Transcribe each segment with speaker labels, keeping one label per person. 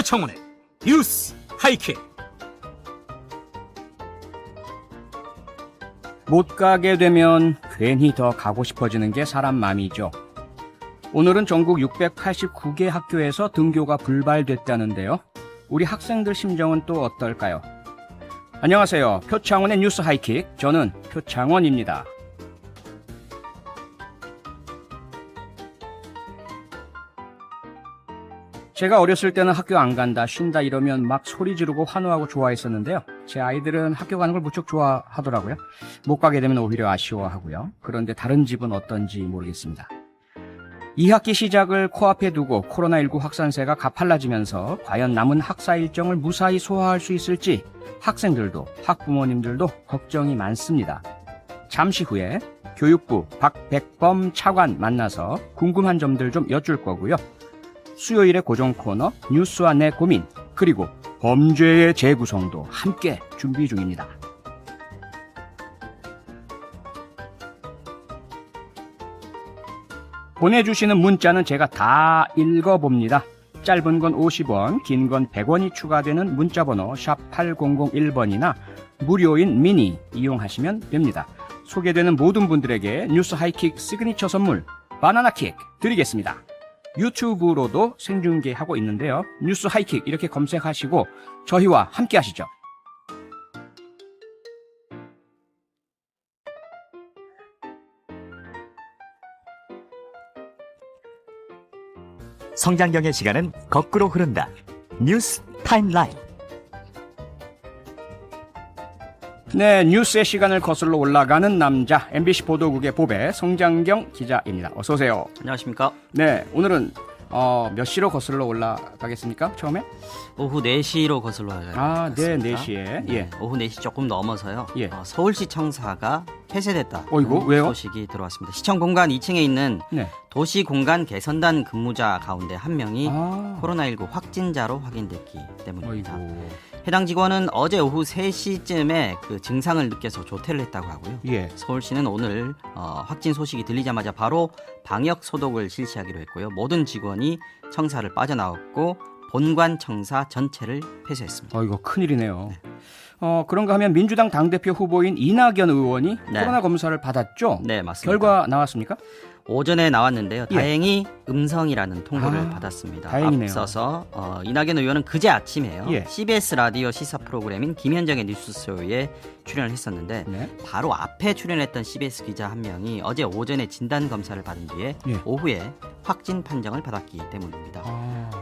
Speaker 1: 표창원의 뉴스 하이킥.
Speaker 2: 못 가게 되면 괜히 더 가고 싶어지는 게 사람 맘이죠. 오늘은 전국 689개 학교에서 등교가 불발됐다는데요. 우리 학생들 심정은 또 어떨까요? 안녕하세요. 표창원의 뉴스 하이킥. 저는 표창원입니다. 제가 어렸을 때는 학교 안 간다, 쉰다 이러면 막 소리 지르고 환호하고 좋아했었는데요. 제 아이들은 학교 가는 걸 무척 좋아하더라고요. 못 가게 되면 오히려 아쉬워하고요. 그런데 다른 집은 어떤지 모르겠습니다. 2학기 시작을 코앞에 두고 코로나19 확산세가 가팔라지면서 과연 남은 학사 일정을 무사히 소화할 수 있을지 학생들도 학부모님들도 걱정이 많습니다. 잠시 후에 교육부 박백범 차관 만나서 궁금한 점들 좀 여쭐 거고요. 수요일의 고정 코너 뉴스와 내 고민, 그리고 범죄의 재구성도 함께 준비 중입니다. 보내주시는 문자는 제가 다 읽어봅니다. 짧은 건 50원, 긴 건 100원이 추가되는 문자번호 샵 8001번이나 무료인 미니 이용하시면 됩니다. 소개되는 모든 분들에게 뉴스 하이킥 시그니처 선물 바나나킥 드리겠습니다. 유튜브로도 생중계하고 있는데요. 뉴스 하이킥 이렇게 검색하시고 저희와 함께 하시죠.
Speaker 3: 성장경의 시간은 거꾸로 흐른다. 뉴스 타임라인.
Speaker 2: 네, 뉴스의 시간을 거슬러 올라가는 남자, MBC 보도국의 보배 성장경 기자입니다. 어서 오세요.
Speaker 4: 안녕하십니까.
Speaker 2: 네, 오늘은 몇 시로 거슬러 올라가겠습니까? 처음에?
Speaker 4: 오후 4시로 거슬러 올라가겠습니다.
Speaker 2: 아, 네, 4시에. 예.
Speaker 4: 오후 4시 조금 넘어서요.
Speaker 2: 예.
Speaker 4: 서울시 청사가 폐쇄됐다.
Speaker 2: 어이구, 왜요?
Speaker 4: 소식이 들어왔습니다. 시청 공간 2층에 있는
Speaker 2: 네.
Speaker 4: 도시공간 개선단 근무자 가운데 한 명이
Speaker 2: 아,
Speaker 4: 코로나19 확진자로 확인됐기 때문입니다.
Speaker 2: 어이구.
Speaker 4: 해당 직원은 어제 오후 3시쯤에 그 증상을 느껴서 조퇴를 했다고 하고요.
Speaker 2: 예.
Speaker 4: 서울시는 오늘 확진 소식이 들리자마자 바로 방역 소독을 실시하기로 했고요. 모든 직원이 청사를 빠져나왔고 본관 청사 전체를 폐쇄했습니다.
Speaker 2: 어이구, 큰일이네요. 그런가 하면 민주당 당대표 후보인 이낙연 의원이
Speaker 4: 네.
Speaker 2: 코로나 검사를 받았죠?
Speaker 4: 네, 맞습니다.
Speaker 2: 결과 나왔습니까?
Speaker 4: 오전에 나왔는데요.
Speaker 2: 예.
Speaker 4: 다행히 음성이라는 통보를
Speaker 2: 아,
Speaker 4: 받았습니다.
Speaker 2: 다행이네요.
Speaker 4: 앞서서 이낙연 의원은 그제 아침에요.
Speaker 2: 예.
Speaker 4: CBS 라디오 시사 프로그램인 김현정의 뉴스쇼에 출연을 했었는데
Speaker 2: 네.
Speaker 4: 바로 앞에 출연했던 CBS 기자 한 명이 어제 오전에 진단 검사를 받은 뒤에
Speaker 2: 예.
Speaker 4: 오후에 확진 판정을 받았기 때문입니다.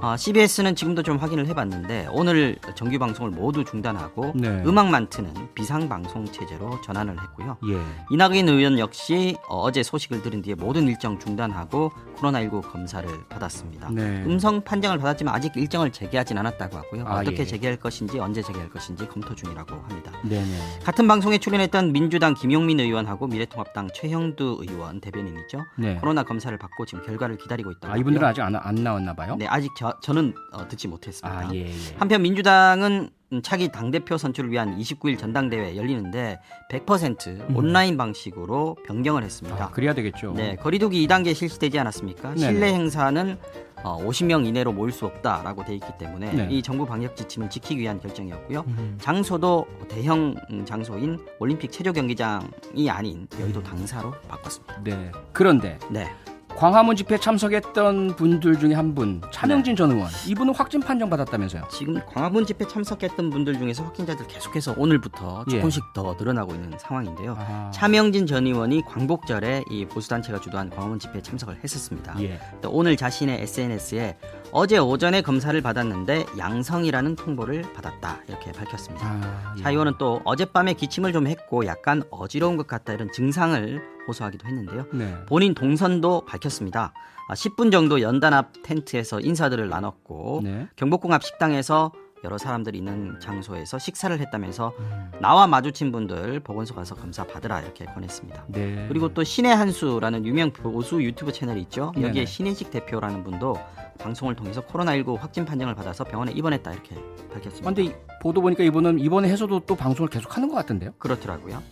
Speaker 2: 아,
Speaker 4: CBS는 지금도 좀 확인을 해봤는데 오늘 정규 방송을 모두 중단하고
Speaker 2: 네.
Speaker 4: 음악만 트는 비상 방송 체제로 전환을 했고요.
Speaker 2: 예.
Speaker 4: 이낙연 의원 역시 어제 소식을 들은 뒤에 모든 일정 중단하고 코로나19 검사를 받았습니다.
Speaker 2: 네.
Speaker 4: 음성 판정을 받았지만 아직 일정을 재개하진 않았다고 하고요.
Speaker 2: 아,
Speaker 4: 어떻게
Speaker 2: 예.
Speaker 4: 재개할 것인지 언제 재개할 것인지 검토 중이라고 합니다.
Speaker 2: 네네.
Speaker 4: 같은 방송에 출연했던 민주당 김용민 의원하고 미래통합당 최형두 의원 대변인이죠.
Speaker 2: 네.
Speaker 4: 코로나 검사를 받고 지금 결과를 기다리고 있다고
Speaker 2: 아, 이분들은
Speaker 4: 하고요.
Speaker 2: 아직 안 나왔나 봐요?
Speaker 4: 네, 아직 저는 듣지 못했습니다.
Speaker 2: 아, 예, 예.
Speaker 4: 한편 민주당은 차기 당대표 선출을 위한 29일 전당대회 열리는데 100% 온라인 방식으로 변경을 했습니다.
Speaker 2: 아, 그래야 되겠죠.
Speaker 4: 네, 거리두기 2단계 실시되지 않았습니까?
Speaker 2: 네네.
Speaker 4: 실내 행사는 50명 이내로 모일 수 없다라고 돼 있기 때문에
Speaker 2: 네.
Speaker 4: 이 정부 방역 지침을 지키기 위한 결정이었고요.
Speaker 2: 음.
Speaker 4: 장소도 대형 장소인 올림픽 체조 경기장이 아닌 여의도 당사로 바꿨습니다.
Speaker 2: 네. 그런데
Speaker 4: 네.
Speaker 2: 광화문 집회 참석했던 분들 중에 한 분, 차명진 전 의원. 이분은 확진 판정 받았다면서요?
Speaker 4: 지금 광화문 집회 참석했던 분들 중에서 확진자들 계속해서 오늘부터
Speaker 2: 예.
Speaker 4: 조금씩 더 늘어나고 있는 상황인데요.
Speaker 2: 아,
Speaker 4: 차명진 전 의원이 광복절에 이 보수단체가 주도한 광화문 집회에 참석을 했었습니다.
Speaker 2: 예.
Speaker 4: 또 오늘 자신의 SNS에 어제 오전에 검사를 받았는데 양성이라는 통보를 받았다 이렇게 밝혔습니다.
Speaker 2: 아, 예.
Speaker 4: 차 의원은 또 어젯밤에 기침을 좀 했고 약간 어지러운 것 같다 이런 증상을 호소하기도 했는데요.
Speaker 2: 네.
Speaker 4: 본인 동선도 밝혔습니다. 10분 정도 연단 앞 텐트에서 인사들을 나눴고
Speaker 2: 네.
Speaker 4: 경복궁 앞 식당에서 여러 사람들이 있는 장소에서 식사를 했다면서 나와 마주친 분들 보건소 가서 검사 받으라 이렇게 권했습니다.
Speaker 2: 네.
Speaker 4: 그리고 또 신의 한수라는 유명 보수 유튜브 채널이 있죠. 여기에
Speaker 2: 네네.
Speaker 4: 신혜식 대표라는 분도 방송을 통해서 코로나19 확진 판정을 받아서 병원에 입원했다 이렇게 밝혔습니다.
Speaker 2: 근데 보도 보니까 이분은 이번에 해서도 또 방송을 계속 하는 것 같은데요?
Speaker 4: 그렇더라고요.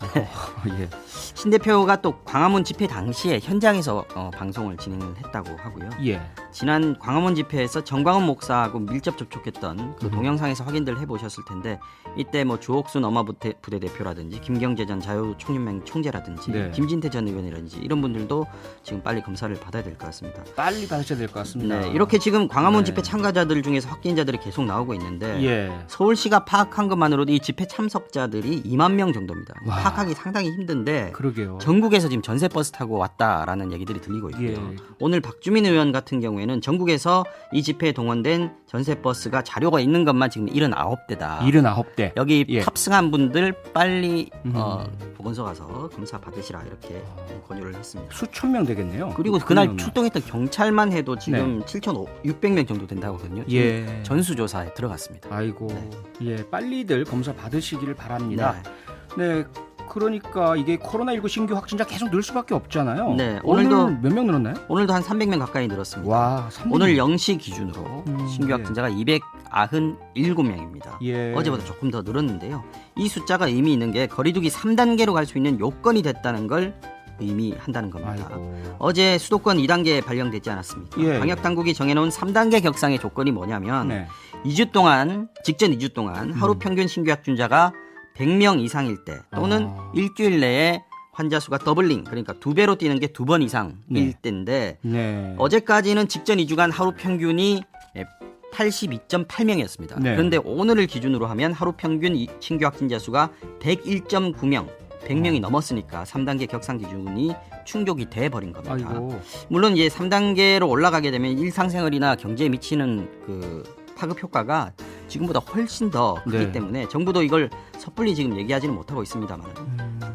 Speaker 2: 예.
Speaker 4: 신 대표가 또 광화문 집회 당시에 현장에서 방송을 진행을 했다고 하고요.
Speaker 2: 예.
Speaker 4: 지난 광화문 집회에서 정광훈 목사하고 밀접 접촉했던 그 동영상에서 확인들 해보셨을 텐데 이때 뭐 주옥순 엄마부대 대표라든지 김경재 전 자유총연맹 총재라든지
Speaker 2: 네.
Speaker 4: 김진태 전 의원이라든지 이런 분들도 지금 빨리 검사를 받아야 될 것 같습니다.
Speaker 2: 빨리 받으셔야 될 것 같습니다.
Speaker 4: 네, 이렇게 지금 광화문
Speaker 2: 네.
Speaker 4: 집회 참가자들 중에서 확진자들이 계속 나오고 있는데
Speaker 2: 예.
Speaker 4: 서울시가 파악한 것만으로도 이 집회 참석자들이 2만 명 정도입니다.
Speaker 2: 와.
Speaker 4: 파악하기 상당히 힘든데
Speaker 2: 그러게요.
Speaker 4: 전국에서 지금 전세 버스 타고 왔다라는 얘기들이 들리고 있고요.
Speaker 2: 예.
Speaker 4: 오늘 박주민 의원 같은 경우에는 전국에서 이 집회에 동원된 전세 버스가 자료가 있는 것만 지금 79대다.
Speaker 2: 79대.
Speaker 4: 여기
Speaker 2: 예.
Speaker 4: 탑승한 분들 빨리 보건소 가서 검사 받으시라 이렇게 권유를 했습니다.
Speaker 2: 수천 명 되겠네요.
Speaker 4: 그리고 그날
Speaker 2: 그러면.
Speaker 4: 출동했던 경찰만 해도 지금 7,600명 정도 된다고 하거든요.
Speaker 2: 예.
Speaker 4: 전수조사에 들어갔습니다.
Speaker 2: 아이고.
Speaker 4: 네.
Speaker 2: 예, 빨리들 검사 받으시기를 바랍니다. 네. 그러니까 이게 코로나19 신규 확진자 계속 늘 수밖에 없잖아요.
Speaker 4: 네,
Speaker 2: 오늘
Speaker 4: 오늘도-
Speaker 2: 몇 명 늘었나요?
Speaker 4: 오늘도 한 300명 가까이 늘었습니다.
Speaker 2: 와, 300명.
Speaker 4: 오늘 0시 기준으로 신규
Speaker 2: 예.
Speaker 4: 확진자가 297명입니다.
Speaker 2: 예.
Speaker 4: 어제보다 조금 더 늘었는데요. 이 숫자가 의미 있는 게 거리두기 3단계로 갈 수 있는 요건이 됐다는 걸 의미한다는 겁니다.
Speaker 2: 아이고.
Speaker 4: 어제 수도권 2단계 발령되지 않았습니까?
Speaker 2: 예.
Speaker 4: 방역당국이 정해놓은 3단계 격상의 조건이 뭐냐면
Speaker 2: 네.
Speaker 4: 2주 동안 직전 2주 동안 하루 평균 신규 확진자가 100명 이상일 때 또는 일주일 내에 환자 수가 더블링 그러니까 2배로 뛰는 게 2번 이상일
Speaker 2: 네.
Speaker 4: 때인데
Speaker 2: 네.
Speaker 4: 어제까지는 직전 2주간 하루 평균이 82.8명이었습니다.
Speaker 2: 네.
Speaker 4: 그런데 오늘을 기준으로 하면 하루 평균 신규 확진자 수가 101.9명, 100명이 넘었으니까 3단계 격상 기준이 충족이 돼버린 겁니다.
Speaker 2: 아이고.
Speaker 4: 물론 이제 3단계로 올라가게 되면 일상생활이나 경제에 미치는 그 파급 효과가 지금보다 훨씬 더 크기
Speaker 2: 네.
Speaker 4: 때문에 정부도 이걸 섣불리 지금 얘기하지는 못하고 있습니다만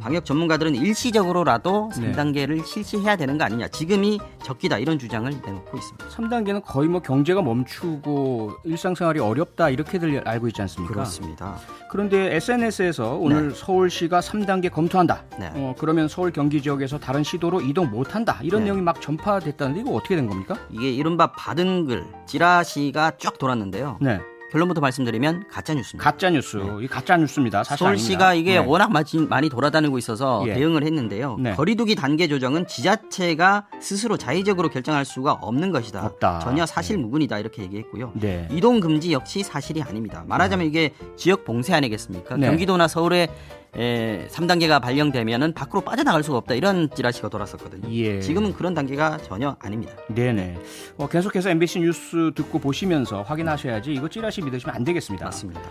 Speaker 4: 방역 전문가들은 일시적으로라도
Speaker 2: 네.
Speaker 4: 3단계를 실시해야 되는 거 아니냐. 지금이 적기다 이런 주장을 내놓고 있습니다.
Speaker 2: 3단계는 거의 뭐 경제가 멈추고 일상생활이 어렵다 이렇게들 알고 있지 않습니까?
Speaker 4: 그렇습니다.
Speaker 2: 그런데 SNS에서 오늘 서울시가 3단계 검토한다.
Speaker 4: 네.
Speaker 2: 그러면 서울 경기 지역에서 다른 시도로 이동 못한다. 이런
Speaker 4: 네.
Speaker 2: 내용이 막 전파됐다는데 이거 어떻게 된 겁니까?
Speaker 4: 이게 이른바 받은 글, 찌라시가 쫙 돌았는데요.
Speaker 2: 네.
Speaker 4: 결론부터 말씀드리면 가짜 뉴스입니다.
Speaker 2: 가짜 뉴스. 이 가짜 뉴스입니다. 사실
Speaker 4: 서울시가
Speaker 2: 아닙니다.
Speaker 4: 이게
Speaker 2: 네.
Speaker 4: 워낙 많이 돌아다니고 있어서
Speaker 2: 예.
Speaker 4: 대응을 했는데요.
Speaker 2: 네.
Speaker 4: 거리두기 단계 조정은 지자체가 스스로 자의적으로 결정할 수가 없는 것이다.
Speaker 2: 없다.
Speaker 4: 전혀 사실무근이다 이렇게 얘기했고요.
Speaker 2: 네.
Speaker 4: 이동 금지 역시 사실이 아닙니다. 말하자면 이게 지역 봉쇄 아니겠습니까?
Speaker 2: 네.
Speaker 4: 경기도나 서울에 3단계가 발령되면은 밖으로 빠져나갈 수가 없다 이런 찌라시가 돌았었거든요.
Speaker 2: 예.
Speaker 4: 지금은 그런 단계가 전혀 아닙니다.
Speaker 2: 네네. 계속해서 MBC 뉴스 듣고 보시면서 확인하셔야지 이거 찌라시 믿으시면 안 되겠습니다.
Speaker 4: 맞습니다.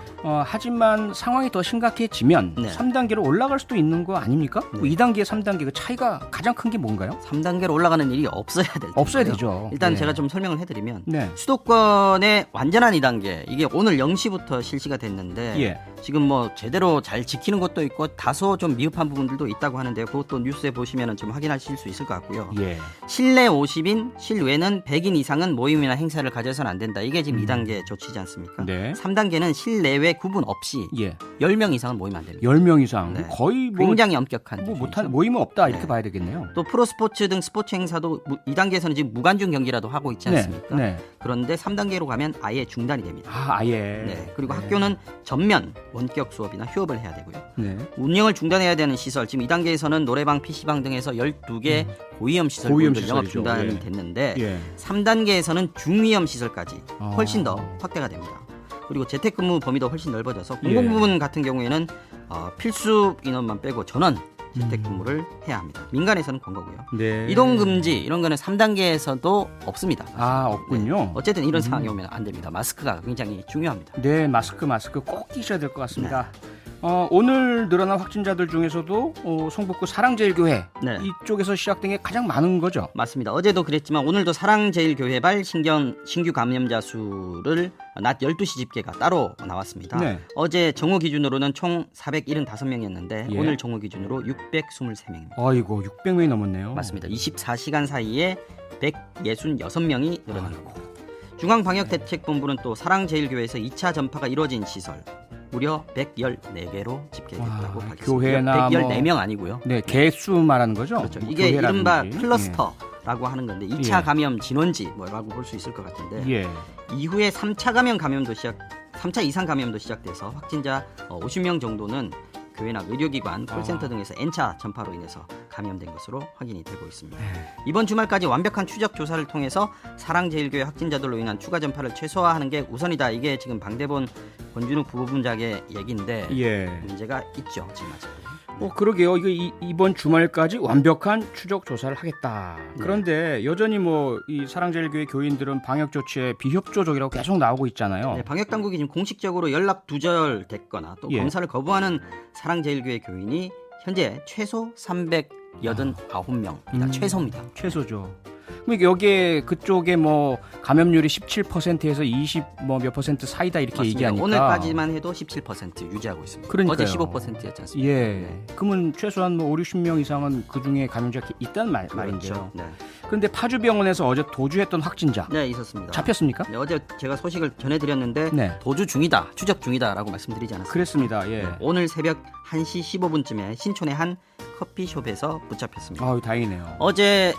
Speaker 2: 하지만 상황이 더 심각해지면
Speaker 4: 네.
Speaker 2: 3단계로 올라갈 수도 있는 거 아닙니까? 2단계, 3단계 그 차이가 가장 큰 게 뭔가요?
Speaker 4: 3단계로 올라가는 일이 없어야 될 텐데요.
Speaker 2: 없어야 되죠.
Speaker 4: 일단
Speaker 2: 네.
Speaker 4: 제가 좀 설명을 해드리면
Speaker 2: 네.
Speaker 4: 수도권의 완전한 2단계 이게 오늘 0시부터 실시가 됐는데
Speaker 2: 예.
Speaker 4: 지금 뭐 제대로 잘 지키는 것도 있고 다소 좀 미흡한 부분들도 있다고 하는데요. 그것도 뉴스에 보시면 좀 확인하실 수 있을 것 같고요.
Speaker 2: 예.
Speaker 4: 실내 50인, 실외는 100인 이상은 모임이나 행사를 가져서는 안 된다. 이게 지금 2단계 조치지 않습니까?
Speaker 2: 네.
Speaker 4: 3단계는 실내외 구분 없이
Speaker 2: 예.
Speaker 4: 10명 이상은 모이면 안 됩니다.
Speaker 2: 10명 이상.
Speaker 4: 네.
Speaker 2: 거의 뭐
Speaker 4: 굉장히 엄격한
Speaker 2: 뭐
Speaker 4: 조치죠.
Speaker 2: 못한 모임은 없다 이렇게
Speaker 4: 네.
Speaker 2: 봐야 되겠네요.
Speaker 4: 또 프로스포츠 등 스포츠 행사도 2단계에서는 지금 무관중 경기라도 하고 있지 않습니까?
Speaker 2: 네. 네.
Speaker 4: 그런데 3단계로 가면 아예 중단이 됩니다.
Speaker 2: 아예.
Speaker 4: 네. 그리고 학교는 전면 원격 수업이나 휴업을 해야 되고요.
Speaker 2: 네.
Speaker 4: 운영을 중단해야 되는 시설, 지금 2단계에서는 노래방, PC방 등에서 12개 고위험 시설들
Speaker 2: 고위험
Speaker 4: 영업
Speaker 2: 시설이죠.
Speaker 4: 중단이
Speaker 2: 예.
Speaker 4: 됐는데
Speaker 2: 예.
Speaker 4: 3단계에서는 중위험 시설까지 훨씬 더
Speaker 2: 아.
Speaker 4: 확대가 됩니다. 그리고 재택근무 범위도 훨씬 넓어져서
Speaker 2: 예.
Speaker 4: 공공부문 같은 경우에는 필수 인원만 빼고 전원 재택근무를 해야 합니다. 민간에서는 건 거고요.
Speaker 2: 네.
Speaker 4: 이동금지 이런 거는 3단계에서도 없습니다.
Speaker 2: 없군요.
Speaker 4: 어쨌든 이런 상황이 오면 안 됩니다. 마스크가 굉장히 중요합니다.
Speaker 2: 네, 마스크 꼭 끼셔야 될 것 같습니다. 오늘 늘어난 확진자들 중에서도 성북구 사랑제일교회
Speaker 4: 네.
Speaker 2: 이쪽에서 시작된 게 가장 많은 거죠.
Speaker 4: 맞습니다. 어제도 그랬지만 오늘도 사랑제일교회발 신규 감염자 수를 낮 12시 집계가 따로 나왔습니다.
Speaker 2: 네.
Speaker 4: 어제 정오 기준으로는 총 475명이었는데
Speaker 2: 예.
Speaker 4: 오늘 정오 기준으로 623명입니다.
Speaker 2: 아이고 600명이 넘었네요.
Speaker 4: 맞습니다. 24시간 사이에 166명이 늘어난 겁니다. 중앙방역대책본부는 또 사랑제일교회에서 2차 전파가 이루어진 시설 무려 114개로 집계됐다고
Speaker 2: 와,
Speaker 4: 밝혔습니다.
Speaker 2: 교회나
Speaker 4: 114명 아니고요.
Speaker 2: 네, 개수 말하는 거죠.
Speaker 4: 그렇죠.
Speaker 2: 뭐
Speaker 4: 이게
Speaker 2: 교회라든지.
Speaker 4: 이른바 클러스터라고 하는 건데 2차
Speaker 2: 예.
Speaker 4: 감염 진원지 뭐라고 볼 수 있을 것 같은데
Speaker 2: 예.
Speaker 4: 이후에 3차 감염도 3차 이상 감염도 시작돼서 확진자 50명 정도는 교회나 의료기관, 콜센터 등에서 N차 전파로 인해서 감염된 것으로 확인이 되고 있습니다. 이번 주말까지 완벽한 추적 조사를 통해서 사랑제일교회 확진자들로 인한 추가 전파를 최소화하는 게 우선이다. 이게 지금 방대본 권준욱 부부장의 얘기인데
Speaker 2: 예.
Speaker 4: 문제가 있죠. 지금 아직.
Speaker 2: 그러게요. 이번 주말까지 완벽한 추적 조사를 하겠다. 그런데 여전히 이 사랑제일교회 교인들은 방역 조치에 비협조적이라고 계속 나오고 있잖아요.
Speaker 4: 네, 방역 당국이 지금 공식적으로 연락 두절됐거나 또
Speaker 2: 예.
Speaker 4: 검사를 거부하는 사랑제일교회 교인이 현재 최소 389명입니다. 최소입니다.
Speaker 2: 최소죠. 그럼 여기에 그쪽에 감염률이 17%에서 20 몇 퍼센트 사이다 이렇게
Speaker 4: 맞습니다.
Speaker 2: 얘기하니까
Speaker 4: 오늘까지만 해도 17% 유지하고 있습니다.
Speaker 2: 그러니까요.
Speaker 4: 어제 15%였지 않습니까?
Speaker 2: 예. 그러면 최소한 5, 60명 이상은 그 중에 감염자가 있다는 말인데요.
Speaker 4: 그렇죠. 네.
Speaker 2: 그런데 파주병원에서 어제 도주했던 확진자
Speaker 4: 네, 있었습니다.
Speaker 2: 잡혔습니까?
Speaker 4: 네, 어제 제가 소식을 전해드렸는데
Speaker 2: 네.
Speaker 4: 도주 중이다, 추적 중이다라고 말씀드리지 않았습니까?
Speaker 2: 그랬습니다. 예.
Speaker 4: 네, 오늘 새벽 1시 15분쯤에 신촌의 한 커피숍에서 붙잡혔습니다.
Speaker 2: 아유, 다행이네요.
Speaker 4: 어제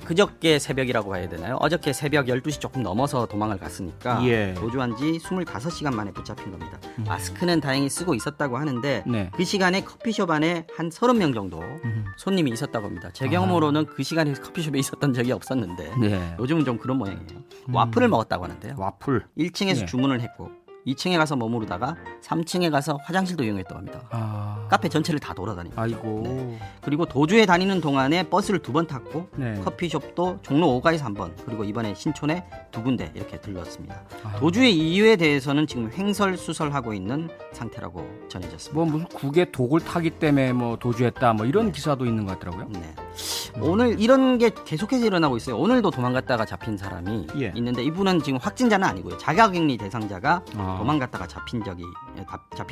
Speaker 4: 그저께 새벽이라고 해야 되나요? 어저께 새벽 12시 조금 넘어서 도망을 갔으니까
Speaker 2: 예.
Speaker 4: 도주한 지 25시간 만에 붙잡힌 겁니다. 마스크는 다행히 쓰고 있었다고 하는데
Speaker 2: 네.
Speaker 4: 그 시간에 커피숍 안에 한 30명 정도 손님이 있었다고 합니다. 제 경험으로는 그 시간에 커피숍에 있었던 적이 없었는데
Speaker 2: 네.
Speaker 4: 요즘은 좀 그런 모양이에요. 와플을 먹었다고 하는데요.
Speaker 2: 와플.
Speaker 4: 1층에서
Speaker 2: 네.
Speaker 4: 주문을 했고 2층에 가서 머무르다가 3층에 가서 화장실도 이용했다고 합니다. 카페 전체를 다 돌아다니고.
Speaker 2: 아이고.
Speaker 4: 그리고 도주에 다니는 동안에 버스를 2번 탔고
Speaker 2: 네.
Speaker 4: 커피숍도 종로 5가에서 한 번, 그리고 이번에 신촌에 2군데 이렇게 들렀습니다.
Speaker 2: 아.
Speaker 4: 도주의 이유에 대해서는 지금 횡설수설하고 있는 상태라고 전해졌습니다.
Speaker 2: 무슨 국에 독을 타기 때문에 도주했다 이런 기사도 있는 것 같더라고요.
Speaker 4: 네. 오늘 이런 게 계속해서 일어나고 있어요. 오늘도 도망갔다가 잡힌 사람이
Speaker 2: 예.
Speaker 4: 있는데 이분은 지금 확진자는 아니고요. 자가격리 대상자가
Speaker 2: 아.
Speaker 4: 도망갔다가 잡힌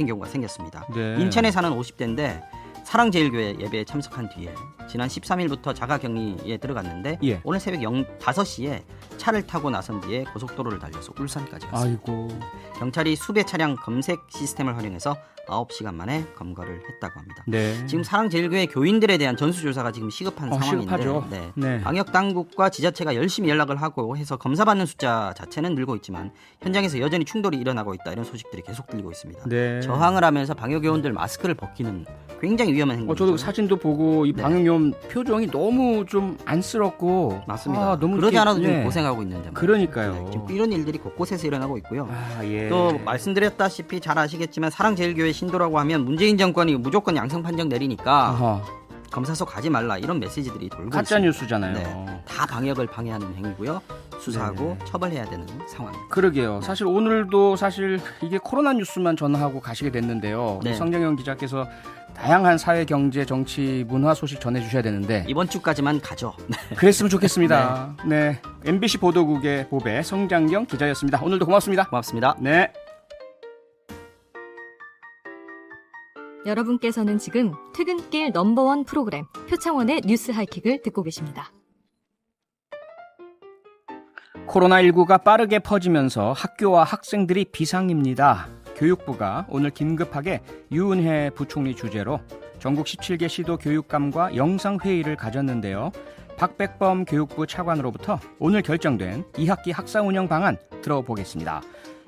Speaker 4: 경우가 생겼습니다.
Speaker 2: 네.
Speaker 4: 인천에 사는 50대인데 사랑제일교회 예배에 참석한 뒤에 지난 13일부터 자가격리에 들어갔는데
Speaker 2: 예.
Speaker 4: 오늘 새벽 5시에 차를 타고 나선 뒤에 고속도로를 달려서 울산까지 갔습니다.
Speaker 2: 아이고.
Speaker 4: 경찰이 수배 차량 검색 시스템을 활용해서 9시간 만에 검거를 했다고 합니다.
Speaker 2: 네.
Speaker 4: 지금 사랑제일교회 교인들에 대한 전수조사가 지금 시급한 상황인데
Speaker 2: 시급하죠.
Speaker 4: 네.
Speaker 2: 네.
Speaker 4: 방역당국과 지자체가 열심히 연락을 하고 해서 검사받는 숫자 자체는 늘고 있지만 현장에서 여전히 충돌이 일어나고 있다, 이런 소식들이 계속 들리고 있습니다.
Speaker 2: 네.
Speaker 4: 저항을 하면서 방역요원들 마스크를 벗기는 굉장히 위험한 행동이죠.
Speaker 2: 저도 사진도 보고 이
Speaker 4: 네.
Speaker 2: 방역요원 표정이 너무 좀 안쓰럽고
Speaker 4: 맞습니다.
Speaker 2: 너무
Speaker 4: 그러지
Speaker 2: 이렇게,
Speaker 4: 않아도 좀
Speaker 2: 네.
Speaker 4: 고생하고 있는데 말이에요.
Speaker 2: 그러니까요.
Speaker 4: 네, 지금 이런 일들이 곳곳에서 일어나고 있고요.
Speaker 2: 예.
Speaker 4: 또 말씀드렸다시피 잘 아시겠지만 사랑제일교회 신도라고 하면 문재인 정권이 무조건 양성 판정 내리니까
Speaker 2: 아하.
Speaker 4: 검사소 가지 말라, 이런 메시지들이 돌고
Speaker 2: 가짜
Speaker 4: 있습니다.
Speaker 2: 뉴스잖아요.
Speaker 4: 네, 다 방역을 방해하는 행위고요. 수사하고
Speaker 2: 네.
Speaker 4: 처벌해야 되는 상황입니다.
Speaker 2: 그러게요. 사실 오늘도 이게 코로나 뉴스만 전하고 가시게 됐는데요.
Speaker 4: 네.
Speaker 2: 우리 성정영 기자께서 다양한 사회, 경제, 정치, 문화 소식 전해주셔야 되는데
Speaker 4: 이번 주까지만 가죠.
Speaker 2: 그랬으면 좋겠습니다. 네. MBC 보도국의 보배 성장경 기자였습니다. 오늘도 고맙습니다.
Speaker 4: 고맙습니다.
Speaker 2: 네.
Speaker 5: 여러분께서는 지금 퇴근길 넘버원 프로그램 표창원의 뉴스 하이킥을 듣고 계십니다.
Speaker 2: 코로나19가 빠르게 퍼지면서 학교와 학생들이 비상입니다. 교육부가 오늘 긴급하게 유은혜 부총리 주재로 전국 17개 시도 교육감과 영상회의를 가졌는데요. 박백범 교육부 차관으로부터 오늘 결정된 2학기 학사 운영 방안 들어보겠습니다.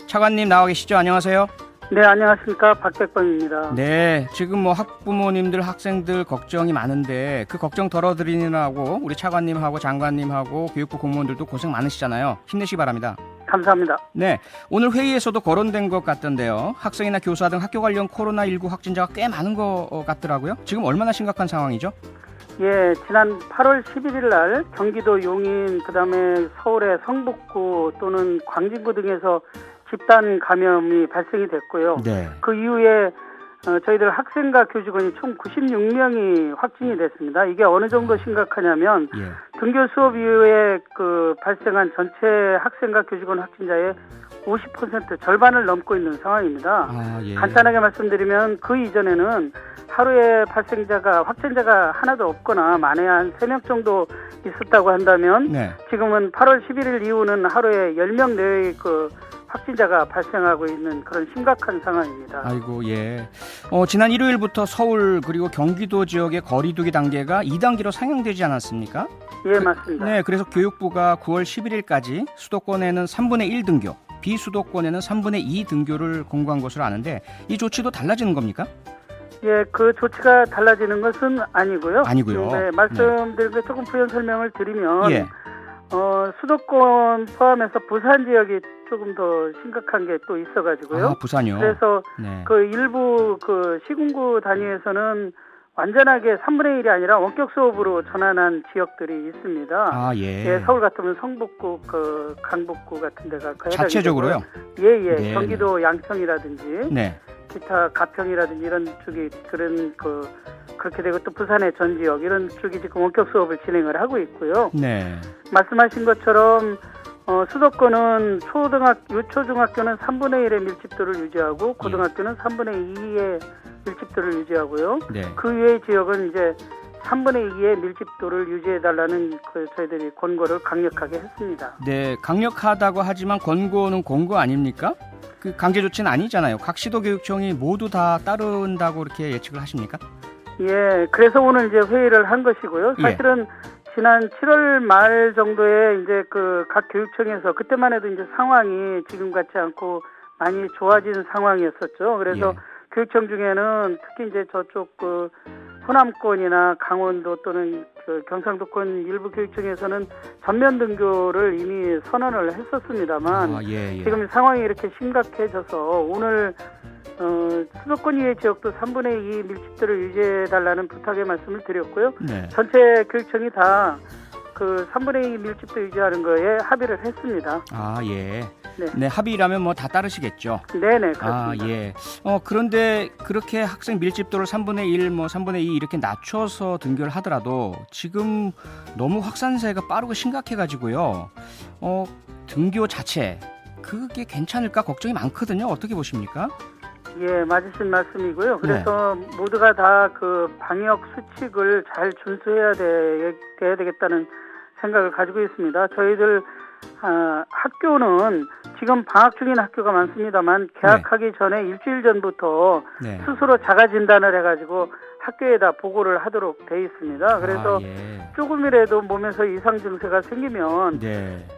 Speaker 2: 차관님 나와 계시죠? 안녕하세요.
Speaker 6: 네, 안녕하십니까. 박백범입니다.
Speaker 2: 네, 지금 학부모님들, 학생들 걱정이 많은데 그 걱정 덜어드리느라고 우리 차관님하고 장관님하고 교육부 공무원들도 고생 많으시잖아요. 힘내시기 바랍니다.
Speaker 6: 감사합니다.
Speaker 2: 네, 오늘 회의에서도 거론된 것 같던데요. 학생이나 교사 등 학교 관련 코로나19 확진자가 꽤 많은 것 같더라고요. 지금 얼마나 심각한 상황이죠?
Speaker 6: 예, 지난 8월 11일 날 경기도 용인, 그다음에 서울의 성북구 또는 광진구 등에서 집단 감염이 발생이 됐고요.
Speaker 2: 네.
Speaker 6: 그 이후에 저희들 학생과 교직원이 총 96명이 확진이 됐습니다. 이게 어느 정도 심각하냐면
Speaker 2: 예.
Speaker 6: 등교 수업 이후에 발생한 전체 학생과 교직원 확진자의 50% 절반을 넘고 있는 상황입니다.
Speaker 2: 예.
Speaker 6: 간단하게 말씀드리면 그 이전에는 하루에 확진자가 하나도 없거나 많아야 한 3명 정도 있었다고 한다면
Speaker 2: 네.
Speaker 6: 지금은 8월 11일 이후는 하루에 10명 내외의 확진자가 발생하고 있는 그런 심각한 상황입니다.
Speaker 2: 아이고, 예. 지난 일요일부터 서울 그리고 경기도 지역의 거리두기 단계가 2단계로 상향되지 않았습니까?
Speaker 6: 예, 맞습니다.
Speaker 2: 네, 그래서 교육부가 9월 11일까지 수도권에는 3분의 1 등교, 비수도권에는 3분의 2 등교를 공고한 것으로 아는데 이 조치도 달라지는 겁니까?
Speaker 6: 예, 그 조치가 달라지는 것은 아니고요.
Speaker 2: 아니고요.
Speaker 6: 네, 말씀드린 게 조금 부연 설명을 드리면
Speaker 2: 예.
Speaker 6: 수도권 포함해서 부산 지역이 조금 더 심각한 게 또 있어가지고요.
Speaker 2: 아, 부산요.
Speaker 6: 그래서
Speaker 2: 네.
Speaker 6: 그 일부 그 시군구 단위에서는 완전하게 3분의 1이 아니라 원격 수업으로 전환한 지역들이 있습니다.
Speaker 2: 아, 예.
Speaker 6: 예, 서울 같으면 성북구, 그 강북구 같은 데가 그 해당이
Speaker 2: 자체적으로요?
Speaker 6: 되고요. 예, 예.
Speaker 2: 네,
Speaker 6: 경기도 양평이라든지
Speaker 2: 네.
Speaker 6: 기타 가평이라든지 이런 쪽이 그런 그렇게 되고 또 부산의 전 지역 이런 쪽이 지금 원격 수업을 진행을 하고 있고요.
Speaker 2: 네.
Speaker 6: 말씀하신 것처럼 수도권은 유초중학교는 3분의 1의 밀집도를 유지하고 고등학교는 3분의 2의 밀집도를 유지하고요.
Speaker 2: 네.
Speaker 6: 그 외의 지역은 이제 3분의 2의 밀집도를 유지해달라는 저희들이 권고를 강력하게 했습니다.
Speaker 2: 네, 강력하다고 하지만 권고는 권고 아닙니까? 그 강제 조치는 아니잖아요. 각 시도교육청이 모두 다 따른다고 이렇게 예측을 하십니까?
Speaker 6: 예, 그래서 오늘 이제 회의를 한 것이고요. 사실은 지난 7월 말 정도에 이제 그 각 교육청에서 그때만 해도 이제 상황이 지금 같지 않고 많이 좋아진 상황이었었죠. 그래서 교육청 중에는 특히 이제 저쪽 그 호남권이나 강원도 또는 그 경상도권 일부 교육청에서는 전면 등교를 이미 선언을 했었습니다만 지금 상황이 이렇게 심각해져서 오늘 수도권 이외 지역도 3분의 2 밀집도를 유지해달라는 부탁의 말씀을 드렸고요.
Speaker 2: 네.
Speaker 6: 전체 교육청이 다 그 3분의 2 밀집도 유지하는 거에 합의를 했습니다.
Speaker 2: 아, 예.
Speaker 6: 네.
Speaker 2: 네, 합의라면 뭐 다 따르시겠죠.
Speaker 6: 네네, 그렇습니다.
Speaker 2: 아, 예. 그런데 그렇게 학생 밀집도를 3분의 1, 뭐 3분의 2 이렇게 낮춰서 등교를 하더라도 지금 너무 확산세가 빠르고 심각해가지고요. 등교 자체 그게 괜찮을까 걱정이 많거든요. 어떻게 보십니까?
Speaker 6: 예, 맞으신 말씀이고요. 그래서 모두가 다 그 방역 수칙을 잘 준수해야 돼야 되겠다는 생각을 가지고 있습니다. 저희들 학교는 지금 방학 중인 학교가 많습니다만 개학하기 전에 일주일 전부터 스스로 자가 진단을 해가지고 학교에다 보고를 하도록 돼 있습니다. 그래서 조금이라도 몸에서 이상 증세가 생기면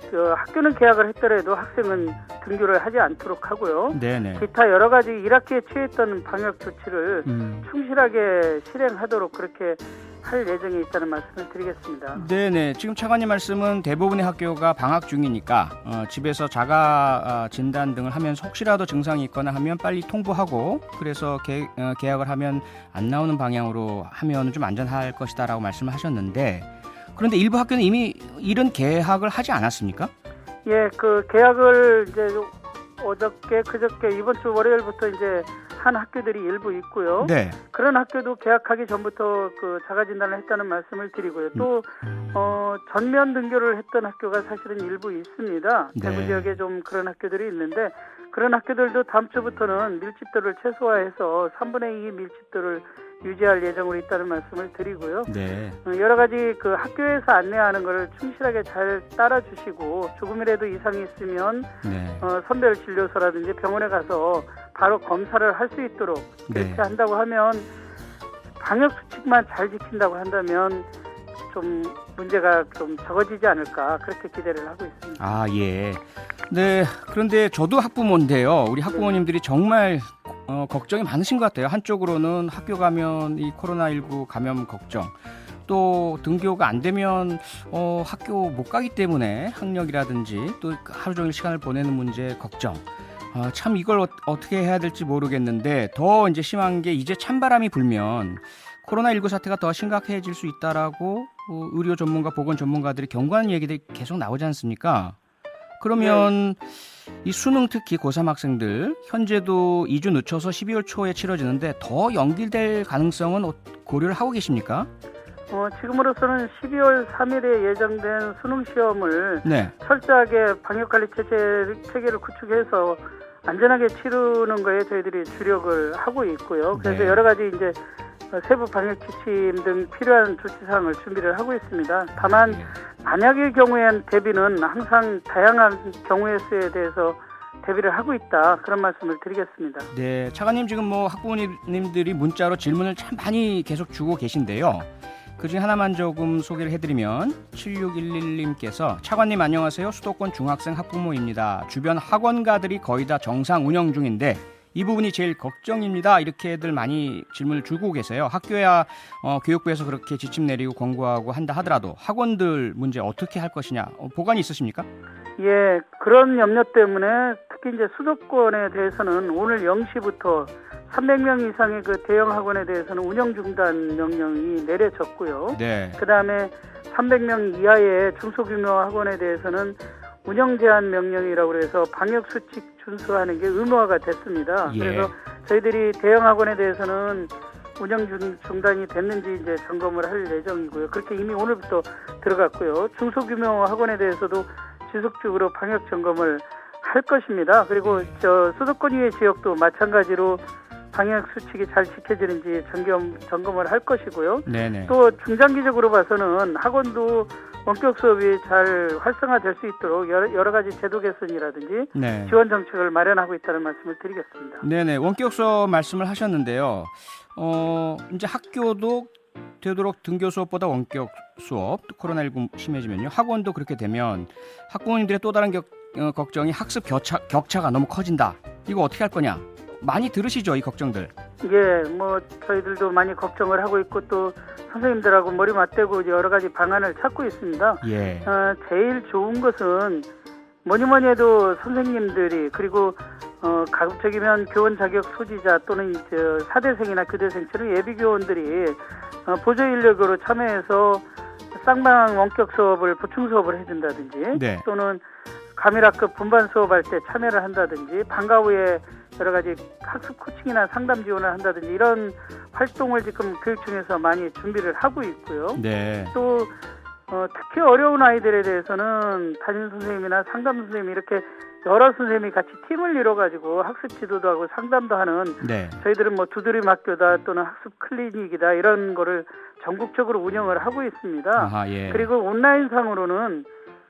Speaker 6: 그 학교는 개학을 했더라도 학생은 등교를 하지 않도록 하고요. 기타 여러 가지 1학기에 취했던 방역 조치를 충실하게 실행하도록 그렇게 할 예정에 있다는 말씀을 드리겠습니다.
Speaker 2: 네네. 지금 차관님 말씀은 대부분의 학교가 방학 중이니까 집에서 자가 진단 등을 하면서 혹시라도 증상이 있거나 하면 빨리 통보하고 그래서 개학을 하면 안 나오는 방향으로 하면 좀 안전할 것이다라고 말씀을 하셨는데 그런데 일부 학교는 이미 이런 개학을 하지 않았습니까?
Speaker 6: 예, 그 개학을 이제 어저께 그저께 이번 주 월요일부터 이제 한 학교들이 일부 있고요. 그런 학교도 개학하기 전부터 그 자가 진단을 했다는 말씀을 드리고요. 또 전면 등교를 했던 학교가 사실은 일부 있습니다. 대구 지역에 좀 그런 학교들이 있는데 그런 학교들도 다음 주부터는 밀집도를 최소화해서 3분의 2 밀집도를 유지할 예정으로 있다는 말씀을 드리고요. 여러 가지 그 학교에서 안내하는 것을 충실하게 잘 따라주시고 조금이라도 이상이 있으면 선별 진료소라든지 병원에 가서 바로 검사를 할 수 있도록 그렇게 한다고 하면 방역 수칙만 잘 지킨다고 한다면 좀 문제가 좀 적어지지 않을까 그렇게 기대를 하고 있습니다.
Speaker 2: 아, 예. 네. 그런데 저도 학부모인데요. 우리 학부모님들이 정말 걱정이 많으신 것 같아요. 한쪽으로는 학교 가면 이 코로나19 감염 걱정, 또 등교가 안 되면 학교 못 가기 때문에 학력이라든지 또 하루 종일 시간을 보내는 문제 걱정. 참 이걸 어떻게 해야 될지 모르겠는데 더 이제 심한 게 이제 찬바람이 불면 코로나19 사태가 더 심각해질 수 있다라고 의료 전문가, 보건 전문가들이 경고하는 얘기들이 계속 나오지 않습니까? 그러면 이 수능 특히 고3 학생들 현재도 2주 늦춰서 12월 초에 치러지는데 더 연기될 가능성은 고려를 하고 계십니까?
Speaker 6: 지금으로서는 12월 3일에 예정된 수능 시험을 철저하게 방역관리 체계를 구축해서 안전하게 치르는 거에 저희들이 주력을 하고 있고요. 그래서 여러 가지 이제 세부 방역 지침 등 필요한 조치사항을 준비를 하고 있습니다. 다만 만약의 경우엔 대비는 항상 다양한 경우의 수에 대해서 대비를 하고 있다 그런 말씀을 드리겠습니다.
Speaker 2: 네, 차관님 지금 뭐 학부모님들이 문자로 질문을 참 많이 계속 주고 계신데요. 그중에 하나만 조금 소개를 해드리면 7611님께서 차관님 안녕하세요. 수도권 중학생 학부모입니다. 주변 학원가들이 거의 다 정상 운영 중인데 이 부분이 제일 걱정입니다. 이렇게들 많이 질문을 주고 계세요. 학교야 교육부에서 그렇게 지침 내리고 권고하고 한다 하더라도 학원들 문제 어떻게 할 것이냐 보관이 있으십니까?
Speaker 6: 예, 그런 염려 때문에 특히 이제 수도권에 대해서는 오늘 0시부터 300명 이상의 그 대형 학원에 대해서는 운영 중단 명령이 내려졌고요.
Speaker 2: 네.
Speaker 6: 그다음에 300명 이하의 중소규모 학원에 대해서는 운영 제한 명령이라고 해서 방역 수칙 준수하는 게 의무화가 됐습니다.
Speaker 2: 예.
Speaker 6: 그래서 저희들이 대형 학원에 대해서는 운영 중단이 됐는지 이제 점검을 할 예정이고요. 그렇게 이미 오늘부터 들어갔고요. 중소규모 학원에 대해서도 지속적으로 방역 점검을 할 것입니다. 그리고 저 수도권 이외 지역도 마찬가지로 방역 수칙이 잘 지켜지는지 점검을 할 것이고요.
Speaker 2: 네네.
Speaker 6: 또 중장기적으로 봐서는 학원도 원격 수업이 잘 활성화될 수 있도록 여러 가지 제도 개선이라든지
Speaker 2: 네.
Speaker 6: 지원 정책을 마련하고 있다는 말씀을 드리겠습니다.
Speaker 2: 네네. 원격 수업 말씀을 하셨는데요. 이제 학교도 되도록 등교 수업보다 원격 수업, 코로나19 심해지면요. 학원도 그렇게 되면 학부모님들의 또 다른 걱정이 학습 격차가 너무 커진다. 이거 어떻게 할 거냐? 많이 들으시죠, 이 걱정들?
Speaker 6: 예, 뭐 저희들도 많이 걱정을 하고 있고 또 선생님들하고 머리 맞대고 여러 가지 방안을 찾고 있습니다.
Speaker 2: 예.
Speaker 6: 제일 좋은 것은 뭐니 해도 선생님들이 그리고 가급적이면 교원 자격 소지자 또는 사대생이나 교대생처럼 예비 교원들이 보조 인력으로 참여해서 쌍방 원격 수업을 보충 수업을 해준다든지
Speaker 2: 네.
Speaker 6: 또는 가밀학급 분반 수업할 때 참여를 한다든지 방과 후에 여러 가지 학습 코칭이나 상담 지원을 한다든지 이런 활동을 지금 교육청에서 많이 준비를 하고 있고요.
Speaker 2: 네.
Speaker 6: 또 특히 어려운 아이들에 대해서는 담임 선생님이나 상담 선생님 이렇게 여러 선생님이 같이 팀을 이뤄가지고 학습 지도도 하고 상담도 하는
Speaker 2: 네.
Speaker 6: 저희들은 뭐 두드림 학교다 또는 학습 클리닉이다 이런 거를 전국적으로 운영을 하고 있습니다.
Speaker 2: 아하, 예.
Speaker 6: 그리고 온라인상으로는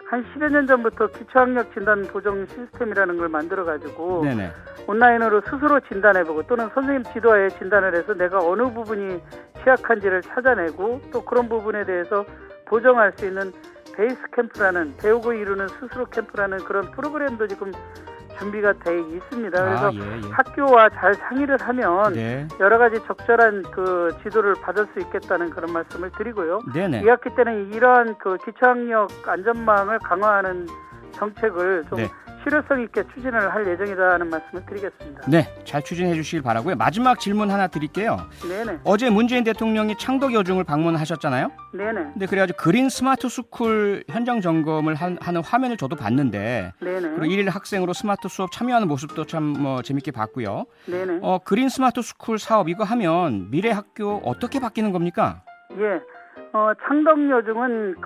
Speaker 6: 한 10여 년 전부터 기초학력 진단 보정 시스템이라는 걸 만들어가지고
Speaker 2: 네네.
Speaker 6: 온라인으로 스스로 진단해보고 또는 선생님 지도하에 진단을 해서 내가 어느 부분이 취약한지를 찾아내고 또 그런 부분에 대해서 보정할 수 있는 베이스 캠프라는 배우고 이루는 스스로 캠프라는 그런 프로그램도 지금 준비가 돼 있습니다. 그래서
Speaker 2: 예.
Speaker 6: 학교와 잘 상의를 하면
Speaker 2: 네.
Speaker 6: 여러 가지 적절한 그 지도를 받을 수 있겠다는 그런 말씀을 드리고요.
Speaker 2: 네네.
Speaker 6: 2학기 때는 이러한 그 기초학력 안전망을 강화하는 정책을 좀
Speaker 2: 네.
Speaker 6: 실효성 있게 추진을 할 예정이라는 말씀을 드리겠습니다.
Speaker 2: 네, 잘 추진해 주시길 바라고요. 마지막 질문 하나 드릴게요.
Speaker 6: 네네.
Speaker 2: 어제 문재인 대통령이 창덕여중을 방문하셨잖아요.
Speaker 6: 네네.
Speaker 2: 근데 그래가지고 그린 스마트 스쿨 현장 점검을 하는 화면을 저도 봤는데,
Speaker 6: 네네.
Speaker 2: 그리고 일일 학생으로 스마트 수업 참여하는 모습도 참 재밌게 봤고요.
Speaker 6: 네네.
Speaker 2: 그린 스마트 스쿨 사업 이거 하면 미래 학교 어떻게 바뀌는 겁니까?
Speaker 6: 예. 창덕여중은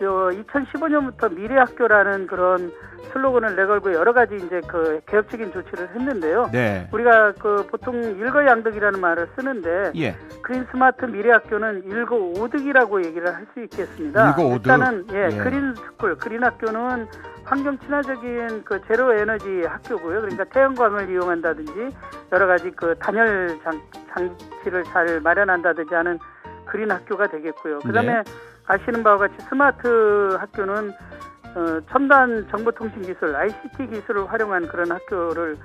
Speaker 6: 2015년부터 미래학교라는 그런 슬로건을 내걸고 여러 가지 이제 그 개혁적인 조치를 했는데요.
Speaker 2: 네.
Speaker 6: 우리가 그 보통 일거양득이라는 말을 쓰는데
Speaker 2: 예.
Speaker 6: 그린 스마트 미래학교는 일거오득이라고 얘기를 할 수 있겠습니다.
Speaker 2: 일거오득.
Speaker 6: 일단은
Speaker 2: 예.
Speaker 6: 그린 스쿨, 그린 학교는 환경 친화적인 그 제로 에너지 학교고요. 그러니까 태양광을 이용한다든지 여러 가지 그 단열 장치를 잘 마련한다든지 하는 그린 학교가 되겠고요. 그다음에
Speaker 2: 네.
Speaker 6: 아시는 바와 같이 스마트 학교는 첨단 정보통신 기술, ICT 기술을 활용한 그런 학교를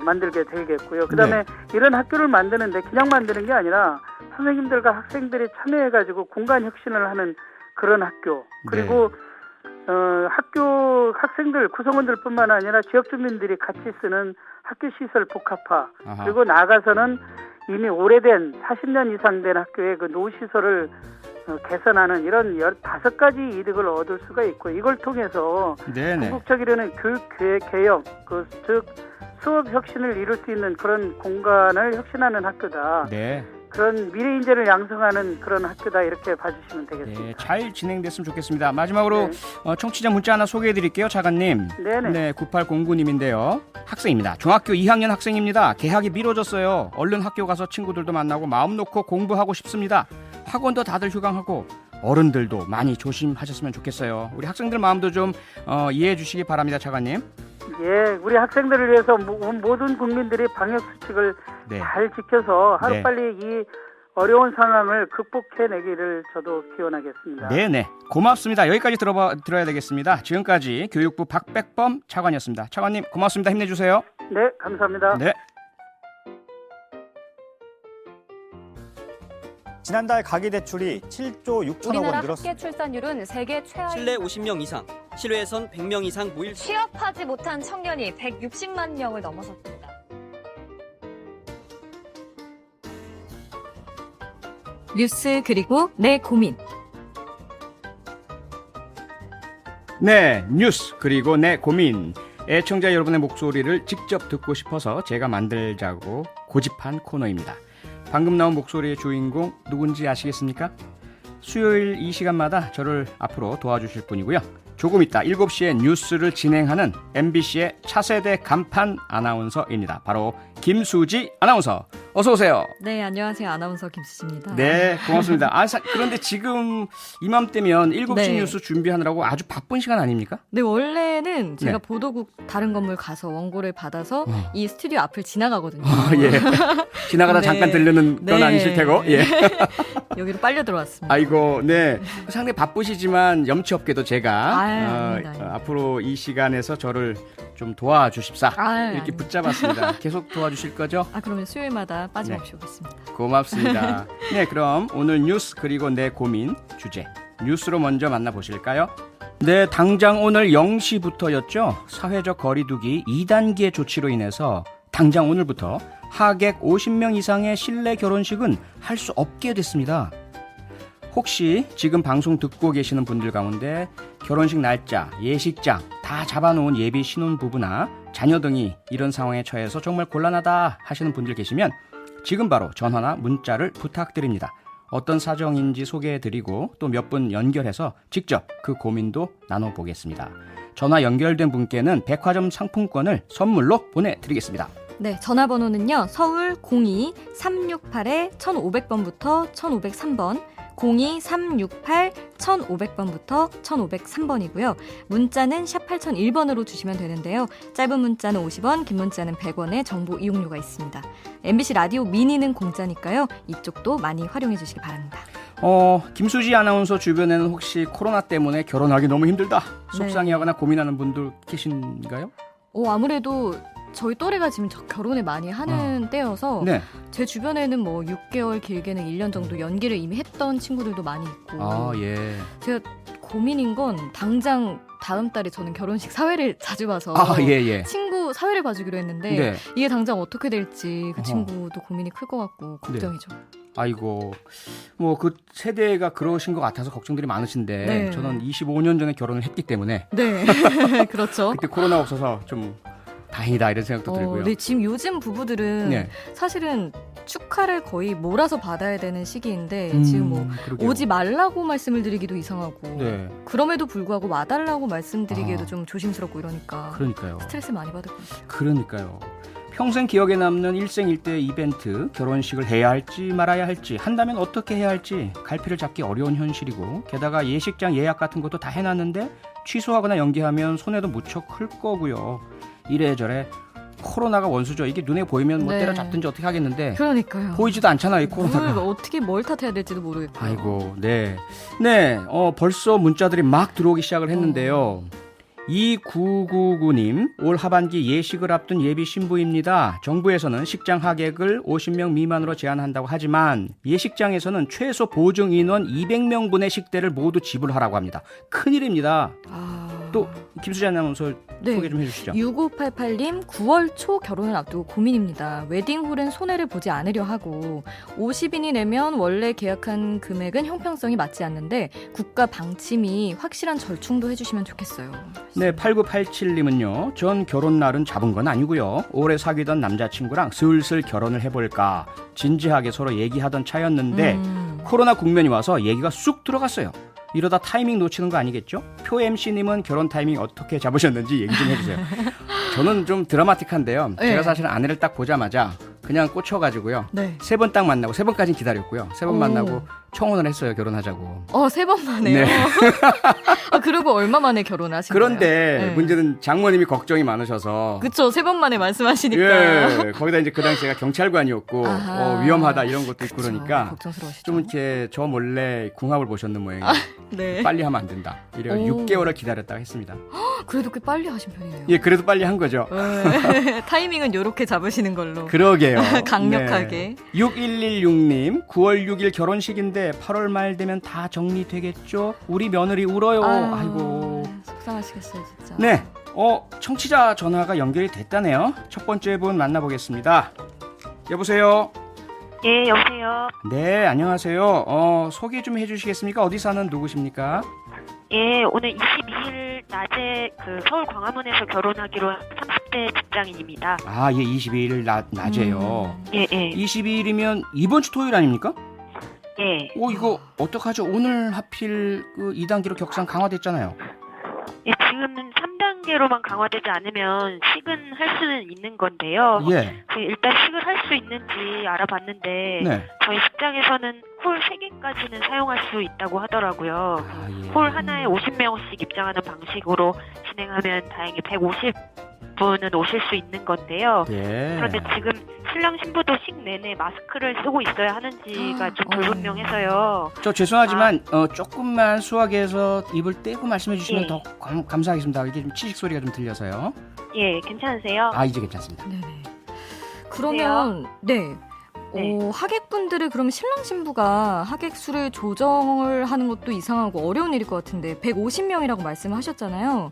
Speaker 6: 만들게 되겠고요. 그다음에 이런 학교를 만드는데 그냥 만드는 게 아니라 선생님들과 학생들이 참여해가지고 공간 혁신을 하는 그런 학교. 그리고 학교 학생들, 구성원들뿐만 아니라 지역 주민들이 같이 쓰는 학교 시설 복합화.
Speaker 2: 아하.
Speaker 6: 그리고 나아가서는 이미 오래된 40년 이상 된 학교의 그 노시설을 개선하는 이런 15가지 이득을 얻을 수가 있고 이걸 통해서
Speaker 2: 네네.
Speaker 6: 궁극적으로는 교육 개혁, 즉 수업 혁신을 이룰 수 있는 그런 공간을 혁신하는 학교다.
Speaker 2: 네.
Speaker 6: 그런 미래 인재를 양성하는 그런 학교다 이렇게 봐주시면 되겠습니다.
Speaker 2: 네, 잘 진행됐으면 좋겠습니다. 마지막으로
Speaker 6: 네.
Speaker 2: 청취자 문자 하나 소개해드릴게요. 자가님.
Speaker 6: 네네.
Speaker 2: 네, 9809님인데요. 학생입니다. 중학교 2학년 학생입니다. 개학이 미뤄졌어요. 얼른 학교 가서 친구들도 만나고 마음 놓고 공부하고 싶습니다. 학원도 다들 휴강하고 어른들도 많이 조심하셨으면 좋겠어요. 우리 학생들 마음도 좀 이해해 주시기 바랍니다. 자가님.
Speaker 6: 예, 우리 학생들을 위해서 모든 국민들이 방역 수칙을
Speaker 2: 네.
Speaker 6: 잘 지켜서
Speaker 2: 네.
Speaker 6: 하루빨리 이 어려운 상황을 극복해내기를 저도 기원하겠습니다.
Speaker 2: 네네. 고맙습니다. 여기까지 들어야 되겠습니다. 지금까지 교육부 박백범 차관이었습니다. 차관님 고맙습니다. 힘내주세요.
Speaker 6: 네, 감사합니다.
Speaker 2: 네.
Speaker 7: 지난달 가계대출이 7조 6천억 원
Speaker 8: 우리나라
Speaker 7: 늘었습니다.
Speaker 8: 합계 출산율은 세계 최하위.
Speaker 9: 실내 50명 이상, 실외에선 100명 이상 무일
Speaker 8: 취업하지 못한 청년이 160만 명을 넘어섰습니다.
Speaker 5: 뉴스 그리고 내 고민.
Speaker 2: 네, 뉴스 그리고 내 고민. 애청자 여러분의 목소리를 직접 듣고 싶어서 제가 만들자고 고집한 코너입니다. 방금 나온 목소리의 주인공 누군지 아시겠습니까? 수요일 이 시간마다 저를 앞으로 도와주실 분이고요. 조금 이따 7시에 뉴스를 진행하는 MBC의 차세대 간판 아나운서입니다. 바로 김수지 아나운서. 어서 오세요.
Speaker 5: 네, 안녕하세요. 아나운서 김수지입니다.
Speaker 2: 네, 고맙습니다. 그런데 지금 이맘때면 7시
Speaker 5: 네.
Speaker 2: 뉴스 준비하느라고 아주 바쁜 시간 아닙니까?
Speaker 5: 네, 원래는 제가
Speaker 2: 네.
Speaker 5: 보도국 다른 건물 가서 원고를 받아서 이 스튜디오 앞을 지나가거든요.
Speaker 2: 예. 지나가다
Speaker 5: 네.
Speaker 2: 잠깐 들르는 건
Speaker 5: 네.
Speaker 2: 아니실 테고. 예.
Speaker 5: 여기로 빨려 들어왔습니다.
Speaker 2: 아이고, 네. 상당히 바쁘시지만 염치 없게도 제가
Speaker 5: 아닙니다.
Speaker 2: 앞으로 이 시간에서 저를 좀 도와주십사. 이렇게
Speaker 5: 아닙니다.
Speaker 2: 붙잡았습니다. 계속 도와주실 거죠?
Speaker 5: 그러면 수요일마다 빠짐없이 오겠습니다.
Speaker 2: 고맙습니다. 네, 그럼 오늘 뉴스 그리고 내 고민 주제 뉴스로 먼저 만나보실까요? 네, 당장 오늘 0시부터였죠. 사회적 거리두기 2단계 조치로 인해서 당장 오늘부터 하객 50명 이상의 실내 결혼식은 할 수 없게 됐습니다. 혹시 지금 방송 듣고 계시는 분들 가운데 결혼식 날짜, 예식장 다 잡아놓은 예비 신혼부부나 자녀 등이 이런 상황에 처해서 정말 곤란하다 하시는 분들 계시면 지금 바로 전화나 문자를 부탁드립니다. 어떤 사정인지 소개해드리고 또 몇 분 연결해서 직접 그 고민도 나눠보겠습니다. 전화 연결된 분께는 백화점 상품권을 선물로 보내드리겠습니다.
Speaker 5: 네, 전화번호는요. 서울 02-368-1500번부터 1503번, 02-368-1500번부터 1503번이고요. 문자는 샵 8001번으로 주시면 되는데요. 짧은 문자는 50원, 긴 문자는 100원의 정보 이용료가 있습니다. MBC 라디오 미니는 공짜니까요. 이쪽도 많이 활용해 주시기 바랍니다.
Speaker 2: 김수지 아나운서 주변에는 혹시 코로나 때문에 결혼하기 너무 힘들다, 속상해하거나 고민하는 분들 계신가요?
Speaker 5: 아무래도 저희 또래가 지금 결혼을 많이 하는 때여서
Speaker 2: 네.
Speaker 5: 제 주변에는 뭐 6개월 길게는 1년 정도 연기를 이미 했던 친구들도 많이 있고
Speaker 2: 예.
Speaker 5: 제가 고민인 건 당장 다음 달에 저는 결혼식 사회를 자주 봐서
Speaker 2: 예.
Speaker 5: 친구 사회를 봐주기로 했는데
Speaker 2: 네.
Speaker 5: 이게 당장 어떻게 될지 그 친구도 고민이 클 것 같고 걱정이죠.
Speaker 2: 아이고, 뭐 그 세대가 그러신 것 같아서 걱정들이 많으신데
Speaker 5: 네.
Speaker 2: 저는 25년 전에 결혼을 했기 때문에
Speaker 5: 네, 그렇죠.
Speaker 2: 그때 코로나 없어서 좀 다행이다 이런 생각도 들고요.
Speaker 5: 네, 지금 요즘 부부들은
Speaker 2: 네.
Speaker 5: 사실은 축하를 거의 몰아서 받아야 되는 시기인데 지금 뭐
Speaker 2: 그러게요.
Speaker 5: 오지 말라고 말씀을 드리기도 이상하고
Speaker 2: 네.
Speaker 5: 그럼에도 불구하고 와달라고 말씀드리기에도 좀 조심스럽고 이러니까
Speaker 2: 그러니까요.
Speaker 5: 스트레스 많이 받을 것 같아요.
Speaker 2: 그러니까요. 평생 기억에 남는 일생일대 이벤트, 결혼식을 해야 할지 말아야 할지, 한다면 어떻게 해야 할지 갈피를 잡기 어려운 현실이고, 게다가 예식장 예약 같은 것도 다 해놨는데 취소하거나 연기하면 손해도 무척 클 거고요. 이래저래 코로나가 원수죠. 이게 눈에 보이면 뭐
Speaker 5: 네.
Speaker 2: 때려잡든지 어떻게 하겠는데
Speaker 5: 그러니까요.
Speaker 2: 보이지도 않잖아요, 이 코로나가.
Speaker 5: 뭘 탓해야 될지도 모르겠고.
Speaker 2: 아이고, 네. 벌써 문자들이 막 들어오기 시작을 했는데요. 2999님, 올 하반기 예식을 앞둔 예비 신부입니다. 정부에서는 식장 하객을 50명 미만으로 제한한다고 하지만 예식장에서는 최소 보증 인원 200명분의 식대를 모두 지불하라고 합니다. 큰일입니다. 또 김수지 아나운서 소개 좀 해주시죠.
Speaker 5: 6588님 9월 초 결혼을 앞두고 고민입니다. 웨딩홀은 손해를 보지 않으려 하고 50인이 내면 원래 계약한 금액은 형평성이 맞지 않는데 국가 방침이 확실한 절충도 해주시면 좋겠어요.
Speaker 2: 네, 8987님은요. 전 결혼 날은 잡은 건 아니고요. 오래 사귀던 남자친구랑 슬슬 결혼을 해볼까 진지하게 서로 얘기하던 차였는데 코로나 국면이 와서 얘기가 쑥 들어갔어요. 이러다 타이밍 놓치는 거 아니겠죠? 표 MC님은 결혼 타이밍 어떻게 잡으셨는지 얘기 좀 해주세요. 저는 좀 드라마틱한데요.
Speaker 5: 네.
Speaker 2: 제가 사실 아내를 딱 보자마자 그냥 꽂혀가지고요.
Speaker 5: 네.
Speaker 2: 3번 딱 만나고 3번까지는 기다렸고요. 3번 만나고 청혼을 했어요. 결혼하자고.
Speaker 5: 3번 만에요.
Speaker 2: 네.
Speaker 5: 그리고 얼마 만에 결혼하신 거예요?
Speaker 2: 그런데
Speaker 5: 네.
Speaker 2: 문제는 장모님이 걱정이 많으셔서.
Speaker 5: 그쵸. 3번 만에 말씀하시니까.
Speaker 2: 예, 거기다 이제 그 당시 제가 경찰관이었고 위험하다 이런 것도 있고 그러니까
Speaker 5: 걱정스러우시죠.
Speaker 2: 좀 이렇게 저 몰래 궁합을 보셨는 모양이에요.
Speaker 5: 네.
Speaker 2: 빨리 하면 안 된다. 이래
Speaker 5: 오.
Speaker 2: 6개월을 기다렸다가 했습니다.
Speaker 5: 그래도 꽤 빨리 하신 편이네요.
Speaker 2: 예, 그래도 빨리 한 거죠.
Speaker 5: 네. 타이밍은 요렇게 잡으시는 걸로.
Speaker 2: 그러게요.
Speaker 5: 강력하게.
Speaker 2: 네. 6116님, 9월 6일 결혼식인데 8월 말 되면 다 정리되겠죠? 우리 며느리 울어요. 아이고.
Speaker 5: 속상하시겠어요, 진짜.
Speaker 2: 네, 청취자 전화가 연결이 됐다네요. 첫 번째 분 만나보겠습니다. 여보세요?
Speaker 10: 예, 여보세요.
Speaker 2: 네, 안녕하세요. 소개 좀 해주시겠습니까? 어디 사는 누구십니까?
Speaker 10: 예, 오늘 22일 낮에 서울 광화문에서 결혼하기로 한 30대 직장인입니다.
Speaker 2: 아, 예, 22일 낮에요.
Speaker 10: 예, 예.
Speaker 2: 22일이면 이번 주 토요일 아닙니까?
Speaker 10: 예.
Speaker 2: 이거 어떡하죠? 오늘 하필 2단계로 격상 강화됐잖아요.
Speaker 10: 예, 지금은 3단계로만 강화되지 않으면 시근할 수는 있는 건데요.
Speaker 2: 예.
Speaker 10: 일단 식을 할 수 있는지 알아봤는데
Speaker 2: 네.
Speaker 10: 저희 직장에서는 홀 3개까지는 사용할 수 있다고 하더라고요.
Speaker 2: 예.
Speaker 10: 홀 하나에 50명씩 입장하는 방식으로 진행하면 다행히 150분은 오실 수 있는 건데요.
Speaker 2: 예.
Speaker 10: 그런데 지금 신랑 신부도 식 내내 마스크를 쓰고 있어야 하는지가 좀 불분명해서요.
Speaker 2: 저 죄송하지만 조금만 수화기에서 입을 떼고 말씀해 주시면
Speaker 10: 예.
Speaker 2: 더 감사하겠습니다. 이게 좀 치식 소리가 좀 들려서요.
Speaker 10: 예, 괜찮으세요?
Speaker 2: 아, 이제 괜찮습니다.
Speaker 5: 네네. 그러면 네. 하객분들을 그럼 신랑 신부가 하객 수를 조정을 하는 것도 이상하고 어려운 일일 것 같은데 150명이라고 말씀하셨잖아요.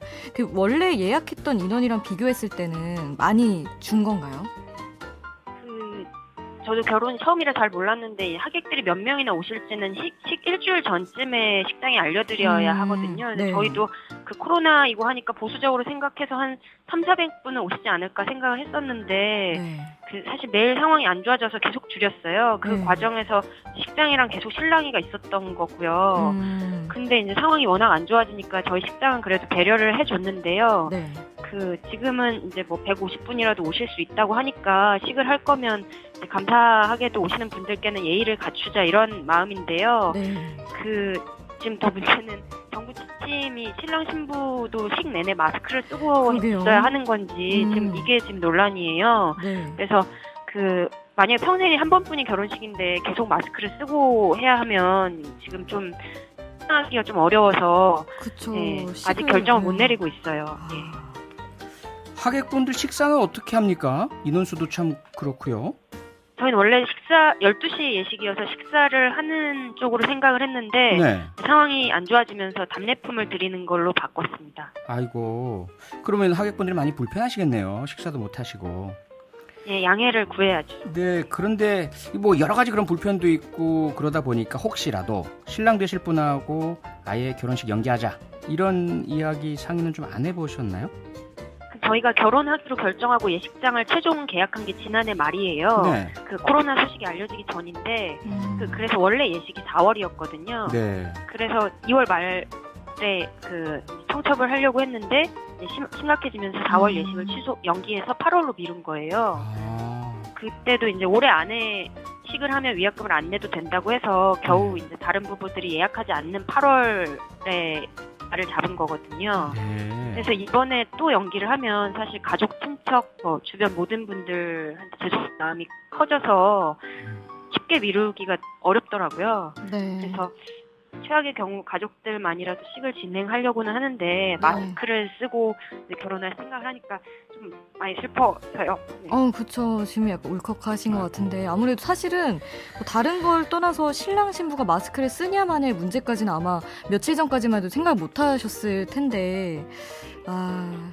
Speaker 5: 원래 예약했던 인원이랑 비교했을 때는 많이 준 건가요?
Speaker 10: 저도 결혼 처음이라 잘 몰랐는데 하객들이 몇 명이나 오실지는 식 일주일 전쯤에 식당에 알려드려야 하거든요.
Speaker 5: 네.
Speaker 10: 저희도 코로나이고 하니까 보수적으로 생각해서 한 300~400분은 오시지 않을까 생각을 했었는데
Speaker 5: 네.
Speaker 10: 사실 매일 상황이 안 좋아져서 계속 줄였어요. 그 과정에서 식당이랑 계속 실랑이가 있었던 거고요. 근데 이제 상황이 워낙 안 좋아지니까 저희 식당은 그래도 배려를 해줬는데요.
Speaker 5: 네.
Speaker 10: 지금은 이제 150분이라도 오실 수 있다고 하니까 식을 할 거면 이제 감사하게도 오시는 분들께는 예의를 갖추자 이런 마음인데요.
Speaker 5: 네.
Speaker 10: 지금 더 문제는 정부 지침이 신랑 신부도 식 내내 마스크를 쓰고
Speaker 5: 그러게요.
Speaker 10: 있어야 하는 건지 지금 이게 지금 논란이에요.
Speaker 5: 네.
Speaker 10: 그래서 만약에 평생에 한 번뿐이 결혼식인데 계속 마스크를 쓰고 해야 하면 지금 좀 하기가 좀 어려워서
Speaker 5: 그쵸.
Speaker 10: 네, 아직 결정을 못 내리고 있어요. 예.
Speaker 2: 하객분들 식사는 어떻게 합니까? 인원수도 참 그렇고요.
Speaker 10: 저희는 원래 12시 예식이어서 식사를 하는 쪽으로 생각을 했는데
Speaker 2: 네.
Speaker 10: 상황이 안 좋아지면서 답례품을 드리는 걸로 바꿨습니다.
Speaker 2: 아이고, 그러면 하객분들이 많이 불편하시겠네요. 식사도 못 하시고.
Speaker 10: 예, 양해를 구해야죠.
Speaker 2: 네, 그런데 여러 가지 그런 불편도 있고 그러다 보니까 혹시라도 신랑 되실 분하고 아예 결혼식 연기하자 이런 이야기 상의는 좀 안 해보셨나요?
Speaker 10: 저희가 결혼하기로 결정하고 예식장을 최종 계약한 게 지난해 말이에요.
Speaker 2: 네.
Speaker 10: 코로나 소식이 알려지기 전인데 그래서 원래 예식이 4월이었거든요.
Speaker 2: 네.
Speaker 10: 그래서 2월 말에 청첩을 하려고 했는데 심각해지면서 4월 예식을 연기해서 8월로 미룬 거예요. 그때도 이제 올해 안에 식을 하면 위약금을 안 내도 된다고 해서 겨우 이제 다른 부부들이 예약하지 않는 8월에 날을 잡은 거거든요.
Speaker 2: 네.
Speaker 10: 그래서 이번에 또 연기를 하면 사실 가족, 친척, 주변 모든 분들한테 죄송한 마음이 커져서 쉽게 미루기가 어렵더라고요.
Speaker 5: 네.
Speaker 10: 그래서 최악의 경우 가족들만이라도 식을 진행하려고는 하는데 마스크를 쓰고 결혼할 생각을 하니까 좀 많이 슬퍼서요. 네.
Speaker 5: 그쵸. 지금 약간 울컥하신 것 같은데 아무래도 사실은 다른 걸 떠나서 신랑 신부가 마스크를 쓰냐만의 문제까지는 아마 며칠 전까지만 해도 생각 못 하셨을 텐데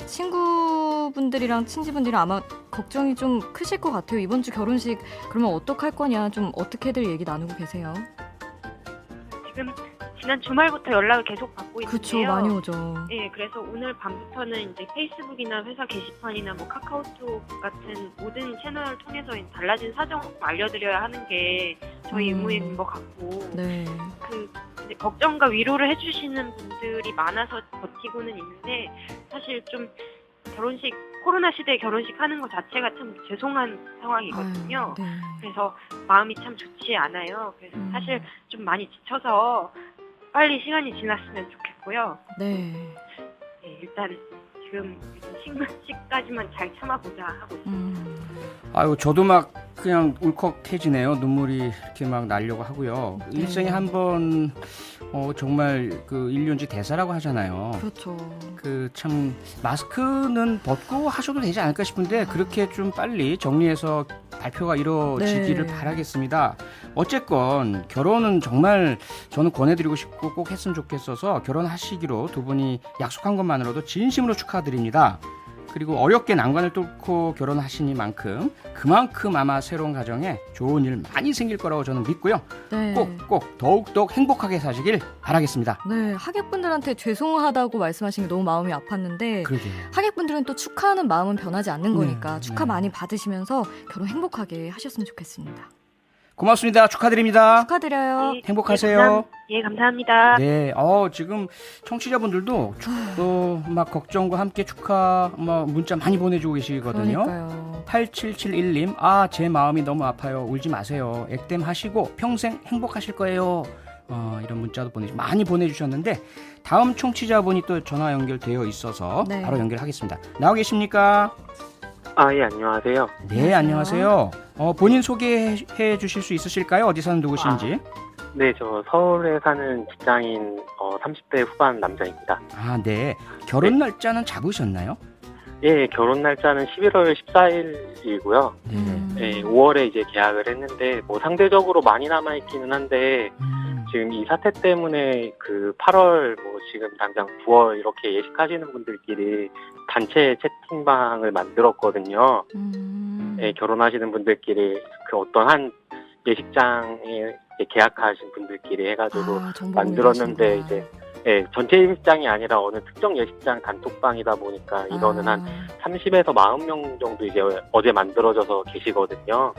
Speaker 5: 친구분들이랑 친지분들이랑 아마 걱정이 좀 크실 것 같아요. 이번 주 결혼식 그러면 어떡할 거냐 좀 어떻게들 얘기 나누고 계세요?
Speaker 10: 지금 지난 주말부터 연락을 계속 받고 있는데요.
Speaker 5: 그쵸, 많이 오죠.
Speaker 10: 네, 그래서 오늘 밤부터는 이제 페이스북이나 회사 게시판이나 카카오톡 같은 모든 채널을 통해서 달라진 사정 알려드려야 하는 게 저희 의무인 것 같고,
Speaker 5: 네.
Speaker 10: 이제 걱정과 위로를 해주시는 분들이 많아서 버티고는 있는데 사실 좀 결혼식 코로나 시대에 결혼식 하는 것 자체가 참 죄송한 상황이거든요.
Speaker 5: 아유, 네.
Speaker 10: 그래서 마음이 참 좋지 않아요. 그래서 사실 좀 많이 지쳐서 빨리 시간이 지났으면 좋겠고요.
Speaker 5: 네.
Speaker 10: 네, 일단 지금 식까지만 잘 참아보자 하고 있습니다.
Speaker 2: 아유, 저도 막 그냥 울컥해지네요. 눈물이 이렇게 막 나려고 하고요.
Speaker 5: 네.
Speaker 2: 일생에 한 번 정말 그 일륜지 대사라고 하잖아요.
Speaker 5: 그렇죠.
Speaker 2: 그 참 마스크는 벗고 하셔도 되지 않을까 싶은데 그렇게 좀 빨리 정리해서 발표가 이루어지기를
Speaker 5: 네.
Speaker 2: 바라겠습니다. 어쨌건 결혼은 정말 저는 권해드리고 싶고 꼭 했으면 좋겠어서 결혼하시기로 두 분이 약속한 것만으로도 진심으로 축하드립니다. 그리고 어렵게 난관을 뚫고 결혼하시니만큼 그만큼 아마 새로운 가정에 좋은 일 많이 생길 거라고 저는 믿고요.
Speaker 5: 네.
Speaker 2: 꼭 더욱더욱 행복하게 사시길 바라겠습니다.
Speaker 5: 네, 하객분들한테 죄송하다고 말씀하신 게 너무 마음이 아팠는데
Speaker 2: 그러게요.
Speaker 5: 하객분들은 또 축하하는 마음은 변하지 않는 거니까 축하
Speaker 2: 네.
Speaker 5: 많이 받으시면서 결혼 행복하게 하셨으면 좋겠습니다.
Speaker 2: 고맙습니다. 축하드립니다.
Speaker 5: 축하드려요.
Speaker 10: 네,
Speaker 2: 행복하세요.
Speaker 10: 예, 감사합니다.
Speaker 2: 네, 지금 청취자분들도 또 막 걱정과 함께 축하 문자 많이 보내주고 계시거든요.
Speaker 5: 그러니까요.
Speaker 2: 8771님, 제 마음이 너무 아파요. 울지 마세요. 액땜 하시고 평생 행복하실 거예요. 이런 문자도 많이 보내주셨는데 다음 청취자분이 또 전화 연결되어 있어서
Speaker 5: 네.
Speaker 2: 바로 연결하겠습니다. 나와 계십니까?
Speaker 11: 예, 안녕하세요.
Speaker 2: 네, 안녕하세요. 본인 소개해 주실 수 있으실까요? 어디 사는 누구신지?
Speaker 11: 네, 저 서울에 사는 직장인 30대 후반 남자입니다.
Speaker 2: 네. 결혼 날짜는 잡으셨나요?
Speaker 11: 예, 결혼 날짜는 11월 14일이고요. 네, 5월에 이제 계약을 했는데 상대적으로 많이 남아 있기는 한데 지금 이 사태 때문에 그 8월 지금 당장 9월 이렇게 예식하시는 분들끼리 단체 채팅방을 만들었거든요. 네, 결혼하시는 분들끼리 그 어떤 한 예식장에 계약하신 분들끼리 해가지고 만들었는데 이제 전체 예식장이 아니라 어느 특정 예식장 단톡방이다 보니까 인원은 한 30에서 40명 정도 이제 어제 만들어져서 계시거든요.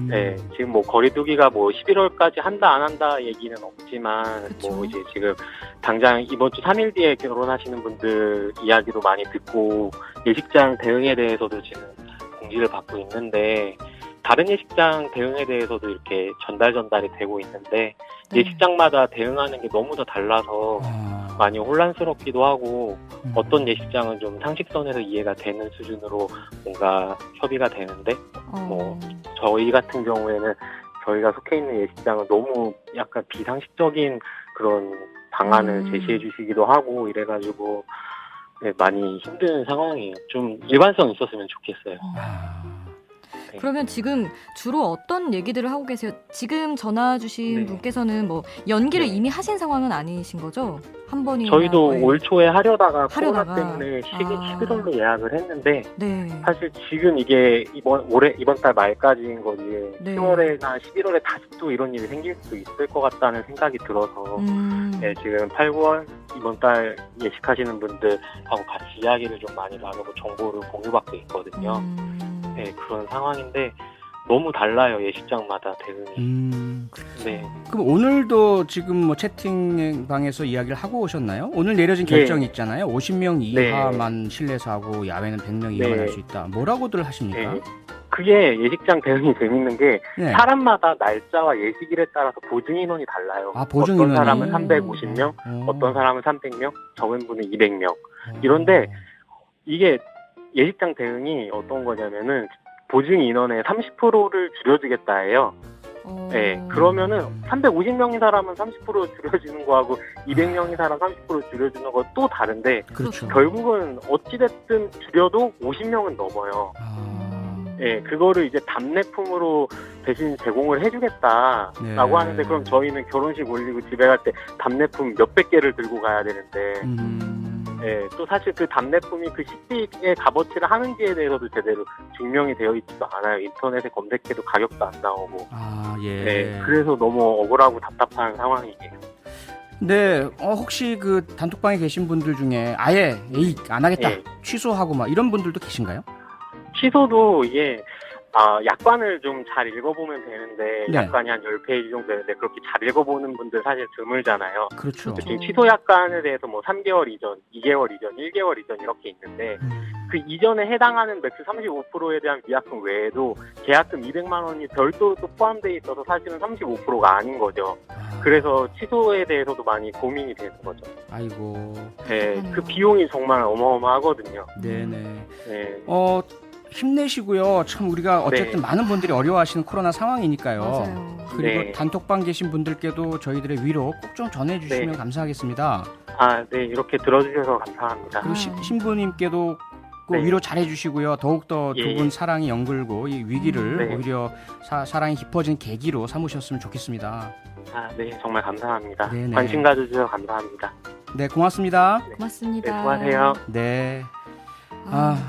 Speaker 11: 네, 지금 거리두기가 11월까지 한다 안 한다 얘기는 없지만 이제 지금 당장 이번 주 3일 뒤에 결혼하시는 분들 이야기도 많이 듣고 예식장 대응에 대해서도 지금 공지를 받고 있는데 다른 예식장 대응에 대해서도 이렇게 전달이 되고 있는데 예식장마다 대응하는 게 너무 다 달라서 많이 혼란스럽기도 하고 어떤 예식장은 좀 상식선에서 이해가 되는 수준으로 뭔가 협의가 되는데 저희 같은 경우에는 저희가 속해 있는 예식장은 너무 약간 비상식적인 그런 방안을 제시해 주시기도 하고 이래가지고 많이 힘든 상황이에요. 좀 일관성 있었으면 좋겠어요.
Speaker 5: 그러면 지금 주로 어떤 얘기들을 하고 계세요? 지금 전화 주신 분께서는 연기를 이미 하신 상황은 아니신 거죠? 한 번이나
Speaker 11: 저희도 올 초에 하려다가 코로나 때문에 11월로 예약을 했는데 사실 지금 이게 이번 달 말까지인 거지 10월에나 11월에 다시 또 이런 일이 생길 수도 있을 것 같다는 생각이 들어서 지금 8, 9월 이번 달 예식하시는 분들하고 같이 이야기를 좀 많이 나누고 정보를 공유받고 있거든요. 네, 그런 상황인데 너무 달라요, 예식장마다 대응이. 네.
Speaker 2: 그럼 오늘도 지금 채팅방에서 이야기를 하고 오셨나요? 오늘 내려진 결정이 있잖아요. 50명 이하만 실내에서 하고 야외는 100명 이하만 할 수 있다. 뭐라고들 하십니까?
Speaker 11: 그게 예식장 대응이 재밌는 게 사람마다 날짜와 예식일에 따라서 보증 인원이 달라요.
Speaker 2: 보증
Speaker 11: 어떤
Speaker 2: 인원이.
Speaker 11: 사람은 350명, 어떤 사람은 300명, 적은 분은 200명. 이런데 이게 예식장 대응이 어떤 거냐면은 보증 인원의 30%를 줄여주겠다 해요. 네, 그러면은 350명인 사람은 30% 줄여주는 거하고 200명인 사람 30% 줄여주는 거 또 다른데 결국은 어찌됐든 줄여도 50명은 넘어요. 네, 그거를 이제 답례품으로 대신 제공을 해주겠다라고 하는데 그럼 저희는 결혼식 올리고 집에 갈 때 답례품 몇백 개를 들고 가야 되는데 네, 또 사실 그 답례품이 그 식비의 값어치를 하는지에 대해서도 제대로 증명이 되어 있지도 않아요. 인터넷에 검색해도 가격도 안 나오고. 네, 그래서 너무 억울하고 답답한 상황이에요.
Speaker 2: 네, 혹시 그 단톡방에 계신 분들 중에 아예 안 하겠다 취소하고 이런 분들도 계신가요?
Speaker 11: 취소도 이게 약관을 좀 잘 읽어보면 되는데 약관이 한 10페이지 정도 되는데 그렇게 잘 읽어보는 분들 사실 드물잖아요.
Speaker 2: 그렇죠.
Speaker 11: 지금 취소 약관에 대해서 3개월 이전, 2개월 이전, 1개월 이전 이렇게 있는데 그 이전에 해당하는 맥스 35%에 대한 위약금 외에도 계약금 200만 원이 별도로 또 포함되어 있어서 사실은 35%가 아닌 거죠. 그래서 취소에 대해서도 많이 고민이 되는 거죠.
Speaker 2: 아이고.
Speaker 11: 네, 그 비용이 정말 어마어마하거든요.
Speaker 2: 네네.
Speaker 11: 네.
Speaker 2: 힘내시고요. 참 우리가 어쨌든
Speaker 11: 네.
Speaker 2: 많은 분들이 어려워하시는 코로나 상황이니까요.
Speaker 5: 맞아요.
Speaker 2: 그리고
Speaker 11: 네.
Speaker 2: 단톡방 계신 분들께도 저희들의 위로 꼭 좀 전해주시면
Speaker 11: 네.
Speaker 2: 감사하겠습니다.
Speaker 11: 네, 이렇게 들어주셔서 감사합니다.
Speaker 2: 그리고 신부님께도 꼭
Speaker 11: 네.
Speaker 2: 위로 잘해주시고요. 더욱더 두 분
Speaker 11: 예.
Speaker 2: 사랑이 연글고 이 위기를
Speaker 11: 네.
Speaker 2: 오히려 사랑이 깊어진 계기로 삼으셨으면 좋겠습니다.
Speaker 11: 네, 정말 감사합니다.
Speaker 2: 네네.
Speaker 11: 관심 가져주셔서 감사합니다.
Speaker 2: 네, 고맙습니다.
Speaker 5: 고맙습니다.
Speaker 11: 네, 수고하세요.
Speaker 2: 네.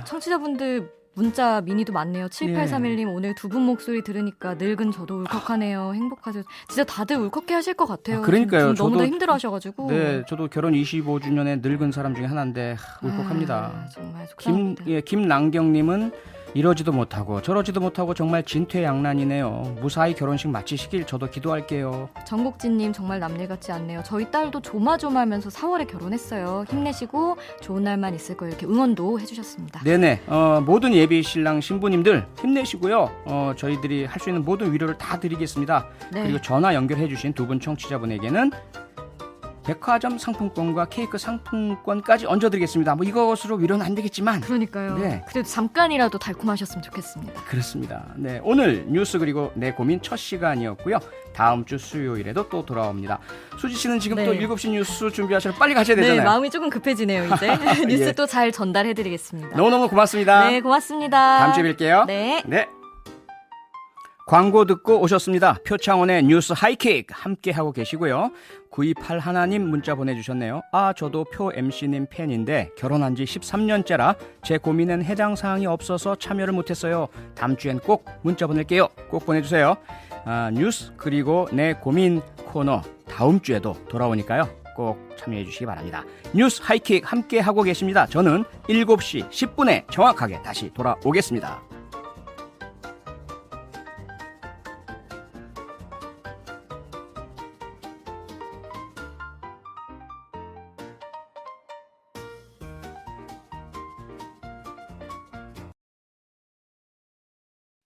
Speaker 5: 청취자분들 문자 미니도 많네요. 7831님 오늘 두 분 목소리 들으니까 늙은 저도 울컥하네요. 행복하죠. 진짜 다들 울컥해 하실 것 같아요.
Speaker 2: 그러니까요.
Speaker 5: 지금 너무나 힘들어 하셔가지고.
Speaker 2: 네, 저도 결혼 25주년에 늙은 사람 중에 하나인데 울컥합니다.
Speaker 5: 정말 속상합니다.
Speaker 2: 김남경님은 이러지도 못하고 저러지도 못하고 정말 진퇴양난이네요. 무사히 결혼식 마치시길 저도 기도할게요.
Speaker 5: 정국진님 정말 남일 같지 않네요. 저희 딸도 조마조마하면서 4월에 결혼했어요. 힘내시고 좋은 날만 있을 거예요. 이렇게 응원도 해주셨습니다.
Speaker 2: 네네. 모든 예비 신랑 신부님들 힘내시고요. 저희들이 할 수 있는 모든 위로를 다 드리겠습니다.
Speaker 5: 네.
Speaker 2: 그리고 전화 연결해주신 두 분 청취자분에게는 백화점 상품권과 케이크 상품권까지 얹어드리겠습니다. 뭐 이것으로 위로는 안 되겠지만.
Speaker 5: 그러니까요.
Speaker 2: 네.
Speaker 5: 그래도 잠깐이라도 달콤하셨으면 좋겠습니다.
Speaker 2: 그렇습니다. 네, 오늘 뉴스 그리고 내 고민 첫 시간이었고요. 다음 주 수요일에도 또 돌아옵니다. 수지 씨는 지금 또 7시 뉴스 준비하셔서 빨리 가셔야 되잖아요.
Speaker 5: 네, 마음이 조금 급해지네요, 이제. 뉴스
Speaker 2: 예.
Speaker 5: 또 잘 전달해드리겠습니다.
Speaker 2: 너무너무 고맙습니다.
Speaker 5: 네, 고맙습니다.
Speaker 2: 다음 주에 뵐게요.
Speaker 5: 네.
Speaker 2: 네. 광고 듣고 오셨습니다. 표창원의 뉴스 하이킥 함께하고 계시고요. 928 하나님 문자 보내주셨네요. 저도 표 MC님 팬인데 결혼한 지 13년째라 제 고민은 해당 사항이 없어서 참여를 못했어요. 다음 주엔 꼭 문자 보낼게요. 꼭 보내주세요. 뉴스 그리고 내 고민 코너 다음 주에도 돌아오니까요. 꼭 참여해 주시기 바랍니다. 뉴스 하이킥 함께하고 계십니다. 저는 7시 10분에 정확하게 다시 돌아오겠습니다.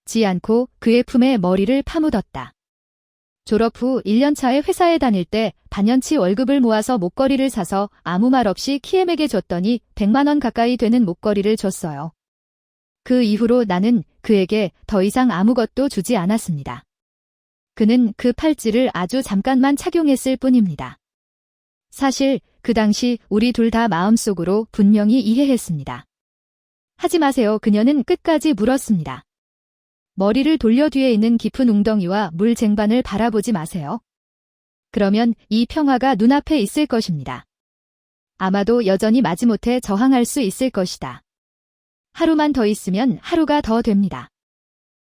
Speaker 12: 지 않고 그의 품에 머리를 파묻었다. 졸업 후 1년차에 회사에 다닐 때 반년치 월급을 모아서 목걸이를 사서 아무 말 없이 키엠에게 줬더니 100만 원 가까이 되는 목걸이를 줬어요. 그 이후로 나는 그에게 더 이상 아무것도 주지 않았습니다. 그는 그 팔찌를 아주 잠깐만 착용했을 뿐입니다. 사실 그 당시 우리 둘 다 마음속으로 분명히 이해했습니다. 하지 마세요. 그녀는 끝까지 물었습니다. 머리를 돌려 뒤에 있는 깊은 웅덩이와 물 쟁반을 바라보지 마세요. 그러면 이 평화가 눈앞에 있을 것입니다. 아마도 여전히 마지못해 저항할 수 있을 것이다. 하루만 더 있으면 하루가 더 됩니다.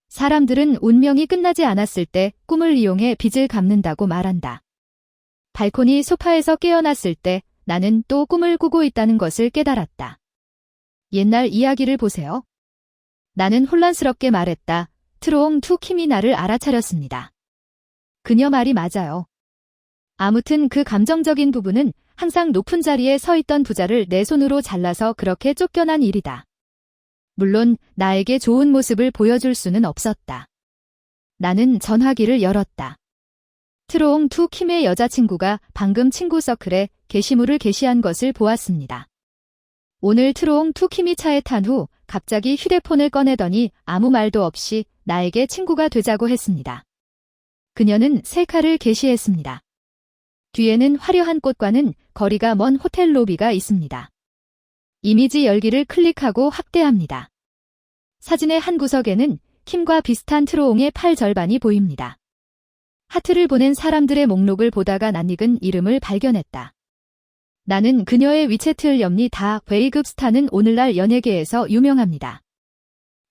Speaker 12: 사람들은 운명이 끝나지 않았을 때 꿈을 이용해 빚을 갚는다고 말한다. 발코니 소파에서 깨어났을 때 나는 또 꿈을 꾸고 있다는 것을 깨달았다. 옛날 이야기를 보세요. 나는 혼란스럽게 말했다. 트로옹 투 킴이 나를 알아차렸습니다. 그녀 말이 맞아요. 아무튼 그 감정적인 부분은 항상 높은 자리에 서 있던 부자를 내 손으로 잘라서 그렇게 쫓겨난 일이다. 물론 나에게 좋은 모습을 보여줄 수는 없었다. 나는 전화기를 열었다. 트로옹 투 킴의 여자친구가 방금 친구 서클에 게시물을 게시한 것을 보았습니다. 오늘 트로옹 투 킴이 차에 탄 후 갑자기 휴대폰을 꺼내더니 아무 말도 없이 나에게 친구가 되자고 했습니다. 그녀는 셀카를 게시했습니다. 뒤에는 화려한 꽃과는 거리가 먼 호텔 로비가 있습니다. 이미지 열기를 클릭하고 확대합니다. 사진의 한 구석에는 킴과 비슷한 트로옹의 팔 절반이 보입니다. 하트를 보낸 사람들의 목록을 보다가 낯익은 이름을 발견했다. 나는 그녀의 위챗을 엽니다. 웨이급 스타는 오늘날 연예계에서 유명합니다.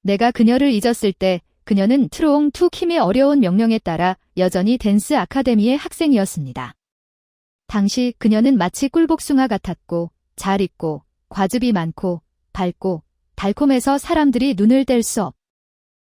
Speaker 12: 내가 그녀를 잊었을 때 그녀는 트로옹 투 킴의 어려운 명령에 따라 여전히 댄스 아카데미의 학생이었습니다. 당시 그녀는 마치 꿀복숭아 같았고 잘 입고 과즙이 많고 밝고 달콤해서 사람들이 눈을 뗄 수 없.